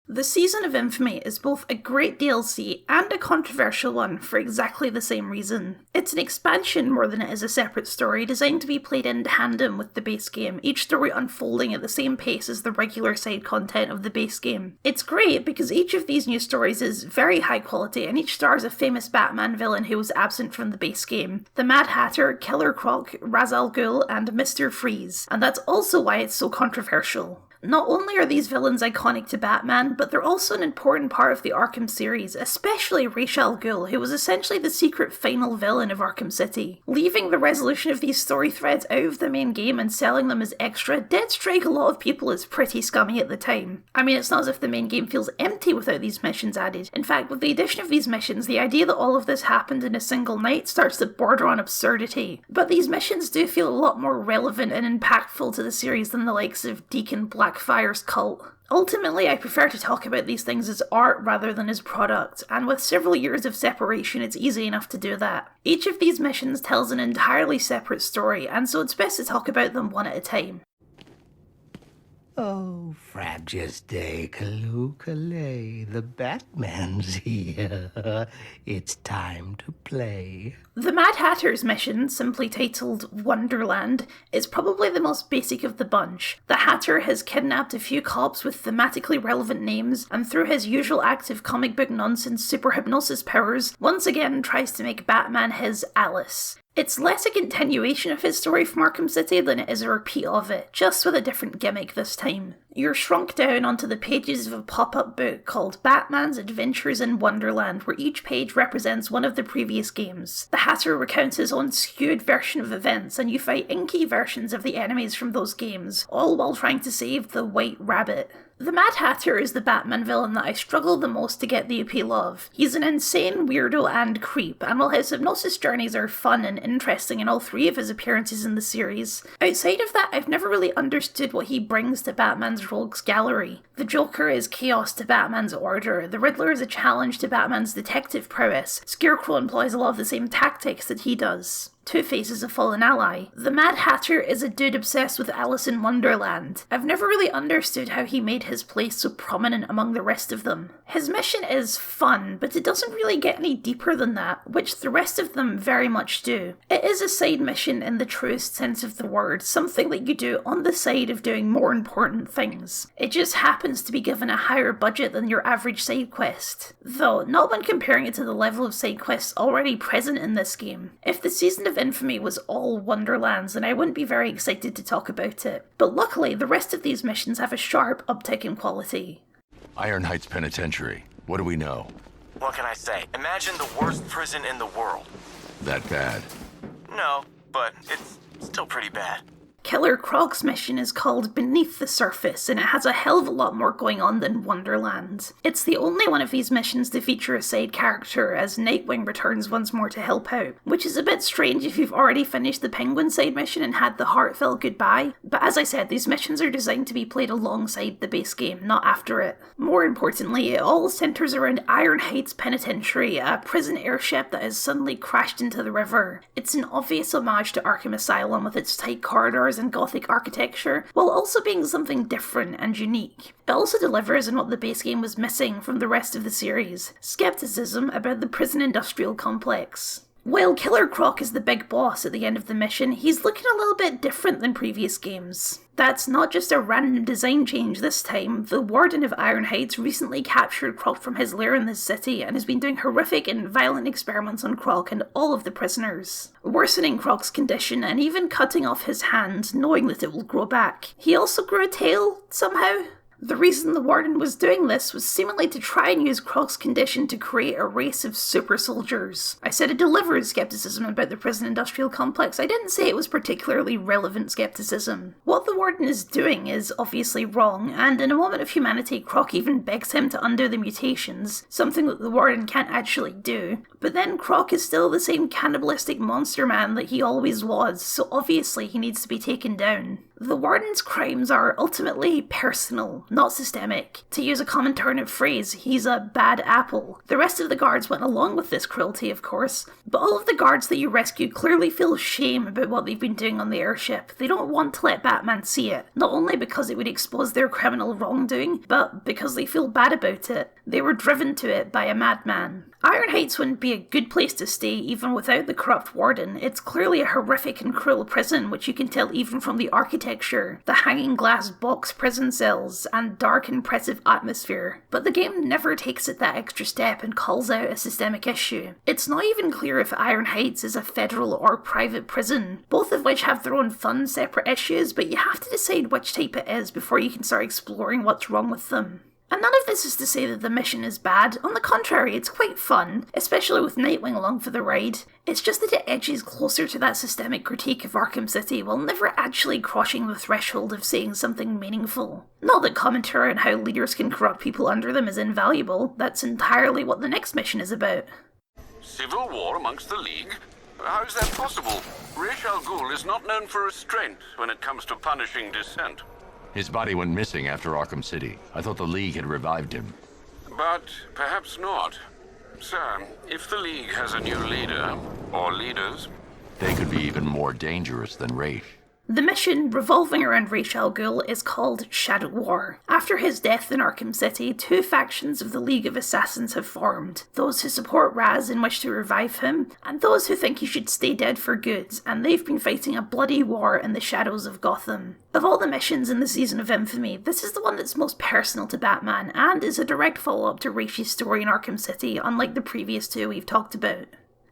The Season of Infamy is both a great DLC and a controversial one for exactly the same reason. It's an expansion more than it is a separate story designed to be played in tandem with the base game, each story unfolding at the same pace as the regular side content of the base game. It's great because each of these new stories is very high quality and each stars a famous Batman villain who was absent from the base game. The Mad Hatter, Killer Croc, Ra's al Ghul and Mr. Freeze, and that's also why it's so controversial. Not only are these villains iconic to Batman, but they're also an important part of the Arkham series, especially Ra's al Ghul, who was essentially the secret final villain of Arkham City. Leaving the resolution of these story threads out of the main game and selling them as extra did strike a lot of people as pretty scummy at the time. I mean, it's not as if the main game feels empty without these missions added. In fact, with the addition of these missions, the idea that all of this happened in a single night starts to border on absurdity. But these missions do feel a lot more relevant and impactful to the series than the likes of Deacon Blackfire's cult. Ultimately, I prefer to talk about these things as art rather than as product, and with several years of separation it's easy enough to do that. Each of these missions tells an entirely separate story, and so it's best to talk about them one at a time. Oh, frabjous day, Kalukale, the Batman's here. It's time to play. The Mad Hatter's mission, simply titled Wonderland, is probably the most basic of the bunch. The Hatter has kidnapped a few cops with thematically relevant names, and through his usual act of comic book nonsense super hypnosis powers, once again tries to make Batman his Alice. It's less a continuation of his story from Arkham City than it is a repeat of it, just with a different gimmick this time. You're shrunk down onto the pages of a pop-up book called Batman's Adventures in Wonderland, where each page represents one of the previous games. The Hatter recounts his own skewed version of events, and you fight inky versions of the enemies from those games, all while trying to save the White Rabbit. The Mad Hatter is the Batman villain that I struggle the most to get the appeal of. He's an insane weirdo and creep, and while his hypnosis journeys are fun and interesting in all 3 of his appearances in the series, outside of that I've never really understood what he brings to Batman's rogues gallery. The Joker is chaos to Batman's order, the Riddler is a challenge to Batman's detective prowess, Scarecrow employs a lot of the same tactics that he does. Two-Face is a fallen ally. The Mad Hatter is a dude obsessed with Alice in Wonderland. I've never really understood how he made his place so prominent among the rest of them. His mission is fun, but it doesn't really get any deeper than that, which the rest of them very much do. It is a side mission in the truest sense of the word, something that you do on the side of doing more important things. It just happens to be given a higher budget than your average side quest. Though, not when comparing it to the level of side quests already present in this game. If the Season of Infamy was all Wonderlands, then I wouldn't be very excited to talk about it. But luckily, the rest of these missions have a sharp uptick in quality. Iron Heights Penitentiary. What do we know? What can I say? Imagine the worst prison in the world. That bad? No, but it's still pretty bad. Killer Croc's mission is called Beneath the Surface, and it has a hell of a lot more going on than Wonderland. It's the only one of these missions to feature a side character, as Nightwing returns once more to help out, which is a bit strange if you've already finished the Penguin side mission and had the heartfelt goodbye, but as I said, these missions are designed to be played alongside the base game, not after it. More importantly, it all centres around Iron Heights Penitentiary, a prison airship that has suddenly crashed into the river. It's an obvious homage to Arkham Asylum with its tight corridors and gothic architecture, while also being something different and unique. It also delivers on what the base game was missing from the rest of the series: skepticism about the prison industrial complex. While Killer Croc is the big boss at the end of the mission, he's looking a little bit different than previous games. That's not just a random design change this time. The Warden of Iron Heights recently captured Croc from his lair in this city and has been doing horrific and violent experiments on Croc and all of the prisoners, worsening Croc's condition and even cutting off his hand, knowing that it will grow back. He also grew a tail, somehow. The reason the Warden was doing this was seemingly to try and use Croc's condition to create a race of super soldiers. I said it delivered skepticism about the prison industrial complex. I didn't say it was particularly relevant skepticism. What the Warden is doing is obviously wrong, and in a moment of humanity, Croc even begs him to undo the mutations, something that the Warden can't actually do. But then Croc is still the same cannibalistic monster man that he always was, so obviously he needs to be taken down. The Warden's crimes are ultimately personal, not systemic. To use a common turn of phrase, he's a bad apple. The rest of the guards went along with this cruelty, of course, but all of the guards that you rescued clearly feel shame about what they've been doing on the airship. They don't want to let Batman see it, not only because it would expose their criminal wrongdoing, but because they feel bad about it. They were driven to it by a madman. Iron Heights wouldn't be a good place to stay even without the corrupt Warden. It's clearly a horrific and cruel prison, which you can tell even from the architecture, the hanging glass box prison cells, and dark impressive atmosphere. But the game never takes it that extra step and calls out a systemic issue. It's not even clear if Iron Heights is a federal or private prison, both of which have their own fun separate issues, but you have to decide which type it is before you can start exploring what's wrong with them. And none of this is to say that the mission is bad. On the contrary, it's quite fun, especially with Nightwing along for the ride. It's just that it edges closer to that systemic critique of Arkham City while never actually crossing the threshold of saying something meaningful. Not that commentary on how leaders can corrupt people under them is invaluable. That's entirely what the next mission is about. Civil war amongst the League? How is that possible? Ra's al Ghul is not known for restraint when it comes to punishing dissent. His body went missing after Arkham City. I thought the League had revived him. But perhaps not. Sir, if the League has a new leader, or leaders... They could be even more dangerous than Ra's. The mission, revolving around Ra's al Ghul, is called Shadow War. After his death in Arkham City, two factions of the League of Assassins have formed. Those who support Ra's and wish to revive him, and those who think he should stay dead for good, and they've been fighting a bloody war in the shadows of Gotham. Of all the missions in the season of Infamy, this is the one that's most personal to Batman, and is a direct follow-up to Ra's story in Arkham City, unlike the previous two we've talked about.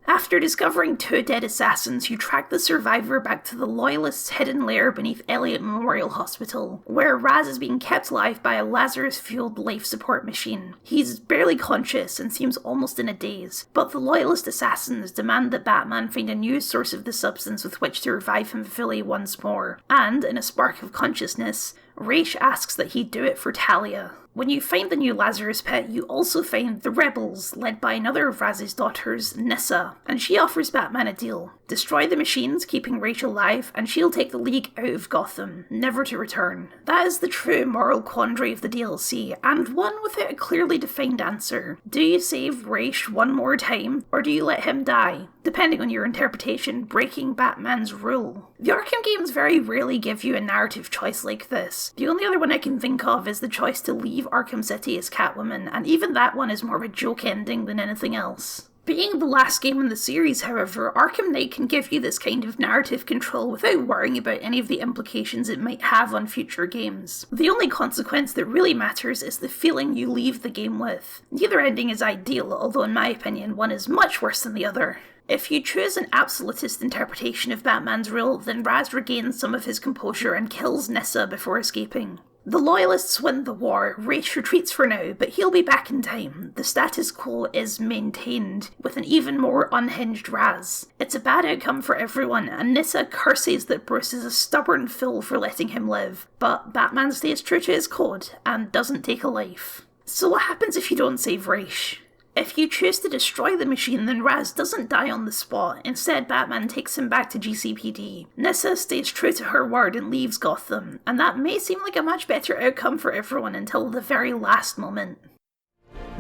After discovering two dead assassins, you track the survivor back to the Loyalists' hidden lair beneath Elliot Memorial Hospital, where Raz is being kept alive by a Lazarus-fueled life support machine. He's barely conscious and seems almost in a daze, but the Loyalist assassins demand that Batman find a new source of the substance with which to revive him fully once more, and, in a spark of consciousness, Ra's asks that he do it for Talia. When you find the new Lazarus pit, you also find the Rebels, led by another of Raz's daughters, Nyssa, and she offers Batman a deal. Destroy the machines, keeping Rachel alive, and she'll take the League out of Gotham, never to return. That is the true moral quandary of the DLC, and one without a clearly defined answer. Do you save Ra's one more time, or do you let him die? Depending on your interpretation, breaking Batman's rule. The Arkham games very rarely give you a narrative choice like this. The only other one I can think of is the choice to leave Arkham City as Catwoman, and even that one is more of a joke ending than anything else. Being the last game in the series, however, Arkham Knight can give you this kind of narrative control without worrying about any of the implications it might have on future games. The only consequence that really matters is the feeling you leave the game with. Neither ending is ideal, although in my opinion one is much worse than the other. If you choose an absolutist interpretation of Batman's rule, then Raz regains some of his composure and kills Nyssa before escaping. The Loyalists win the war, Ra's retreats for now, but he'll be back in time. The status quo is maintained, with an even more unhinged Raz. It's a bad outcome for everyone, and Nyssa curses that Bruce is a stubborn fool for letting him live, but Batman stays true to his code, and doesn't take a life. So what happens if you don't save Ra's? If you choose to destroy the machine, then Raz doesn't die on the spot. Instead, Batman takes him back to GCPD. Nyssa stays true to her word and leaves Gotham, and that may seem like a much better outcome for everyone until the very last moment.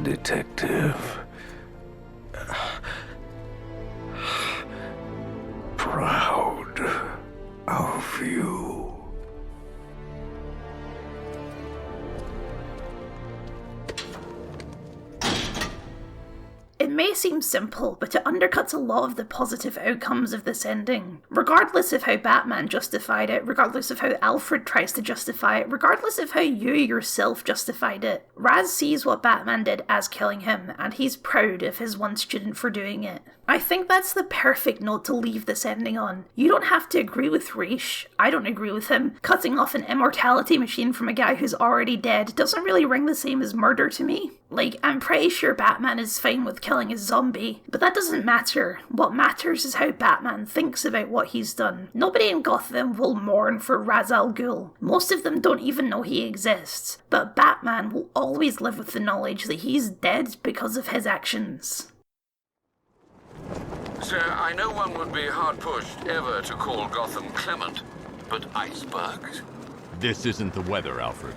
Detective. Proud of you. It may seem simple, but it undercuts a lot of the positive outcomes of this ending. Regardless of how Batman justified it, regardless of how Alfred tries to justify it, regardless of how you yourself justified it, Raz sees what Batman did as killing him, and he's proud of his one student for doing it. I think that's the perfect note to leave this ending on. You don't have to agree with Raish. I don't agree with him. Cutting off an immortality machine from a guy who's already dead doesn't really ring the same as murder to me. Like, I'm pretty sure Batman is fine with killing a zombie, but that doesn't matter. What matters is how Batman thinks about what he's done. Nobody in Gotham will mourn for Ra's al Ghul. Most of them don't even know he exists. But Batman will always live with the knowledge that he's dead because of his actions. Sir, I know one would be hard-pushed ever to call Gotham clement, but icebergs? This isn't the weather, Alfred.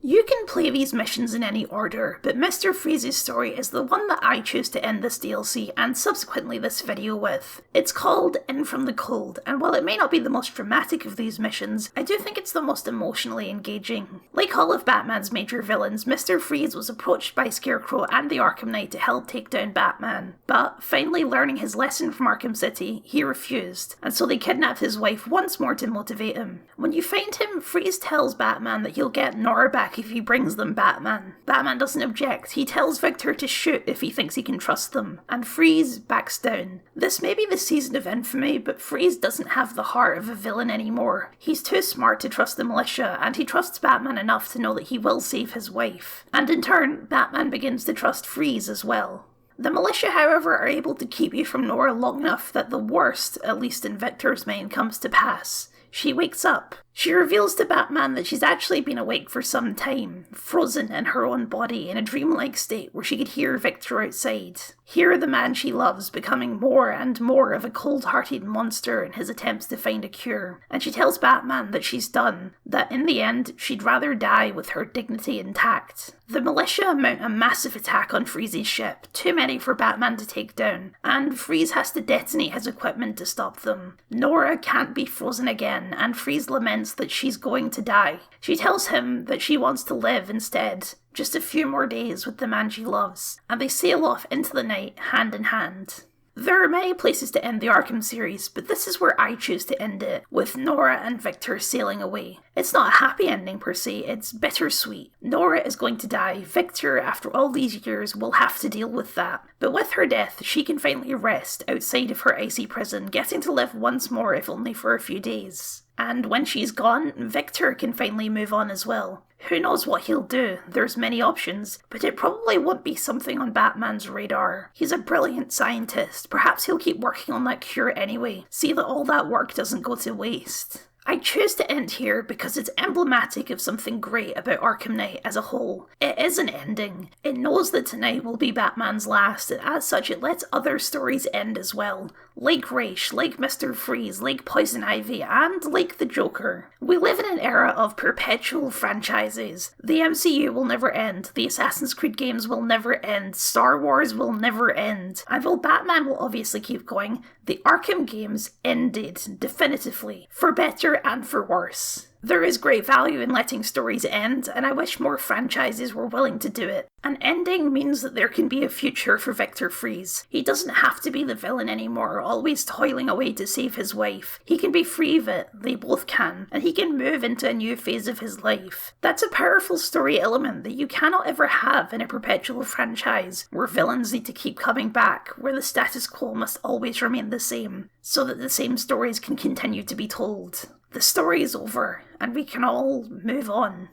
You can play these missions in any order, but Mr. Freeze's story is the one that I choose to end this DLC and subsequently this video with. It's called In From the Cold, and while it may not be the most dramatic of these missions, I do think it's the most emotionally engaging. Like all of Batman's major villains, Mr. Freeze was approached by Scarecrow and the Arkham Knight to help take down Batman, but finally learning his lesson from Arkham City, he refused, and so they kidnapped his wife once more to motivate him. When you find him, Freeze tells Batman that he'll get Nora back if he brings them Batman. Batman doesn't object. He tells Victor to shoot if he thinks he can trust them, and Freeze backs down. This may be the season of infamy, but Freeze doesn't have the heart of a villain anymore. He's too smart to trust the militia, and he trusts Batman enough to know that he will save his wife. And in turn, Batman begins to trust Freeze as well. The militia, however, are able to keep you from Nora long enough that the worst, at least in Victor's mind, comes to pass. She wakes up. She reveals to Batman that she's actually been awake for some time, frozen in her own body in a dreamlike state where she could hear Victor outside. Hear the man she loves becoming more and more of a cold-hearted monster in his attempts to find a cure. And she tells Batman that she's done, that in the end she'd rather die with her dignity intact. The militia mount a massive attack on Freeze's ship, too many for Batman to take down, and Freeze has to detonate his equipment to stop them. Nora can't be frozen again, and Freeze laments that she's going to die. She tells him that she wants to live instead, just a few more days with the man she loves, and they sail off into the night hand in hand. There are many places to end the Arkham series, but this is where I choose to end it, with Nora and Victor sailing away. It's not a happy ending per se, it's bittersweet. Nora is going to die. Victor, after all these years, will have to deal with that. But with her death, she can finally rest outside of her icy prison, getting to live once more if only for a few days. And when she's gone, Victor can finally move on as well. Who knows what he'll do? There's many options, but it probably won't be something on Batman's radar. He's a brilliant scientist. Perhaps he'll keep working on that cure anyway, see that all that work doesn't go to waste. I choose to end here because it's emblematic of something great about Arkham Knight as a whole. It is an ending. It knows that tonight will be Batman's last, and as such it lets other stories end as well. Like Raish, like Mr. Freeze, like Poison Ivy, and like the Joker. We live in an era of perpetual franchises. The MCU will never end, the Assassin's Creed games will never end, Star Wars will never end, and while Batman will obviously keep going, the Arkham games ended definitively, for better and for worse. There is great value in letting stories end, and I wish more franchises were willing to do it. An ending means that there can be a future for Victor Freeze. He doesn't have to be the villain anymore, always toiling away to save his wife. He can be free of it, they both can, and he can move into a new phase of his life. That's a powerful story element that you cannot ever have in a perpetual franchise, where villains need to keep coming back, where the status quo must always remain the same, so that the same stories can continue to be told. The story is over, and we can all move on.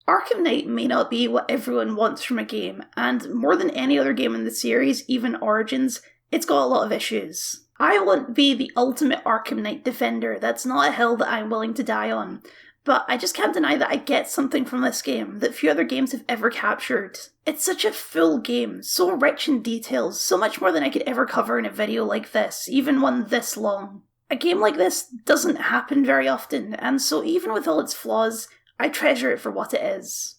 Arkham Knight may not be what everyone wants from a game, and more than any other game in the series, even Origins, it's got a lot of issues. I won't be the ultimate Arkham Knight defender, that's not a hill that I'm willing to die on, but I just can't deny that I get something from this game that few other games have ever captured. It's such a full game, so rich in details, so much more than I could ever cover in a video like this, even one this long. A game like this doesn't happen very often, and so even with all its flaws, I treasure it for what it is.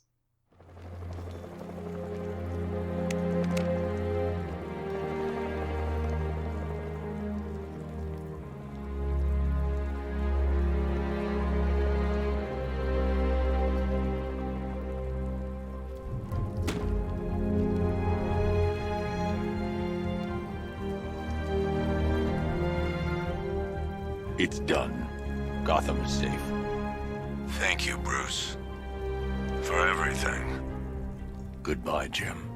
It's done. Gotham is safe. Thank you, Bruce. For everything. Goodbye, Jim.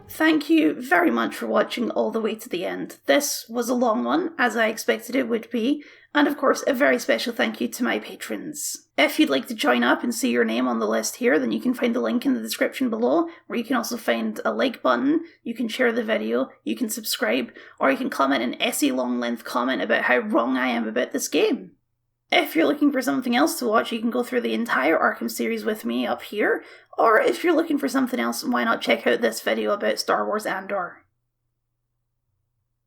Thank you very much for watching all the way to the end. This was a long one, as I expected it would be, and of course a very special thank you to my patrons. If you'd like to join up and see your name on the list here, then you can find the link in the description below, where you can also find a like button, you can share the video, you can subscribe, or you can comment an essay long length comment about how wrong I am about this game. If you're looking for something else to watch, you can go through the entire Arkham series with me up here, or if you're looking for something else, why not check out this video about Star Wars Andor.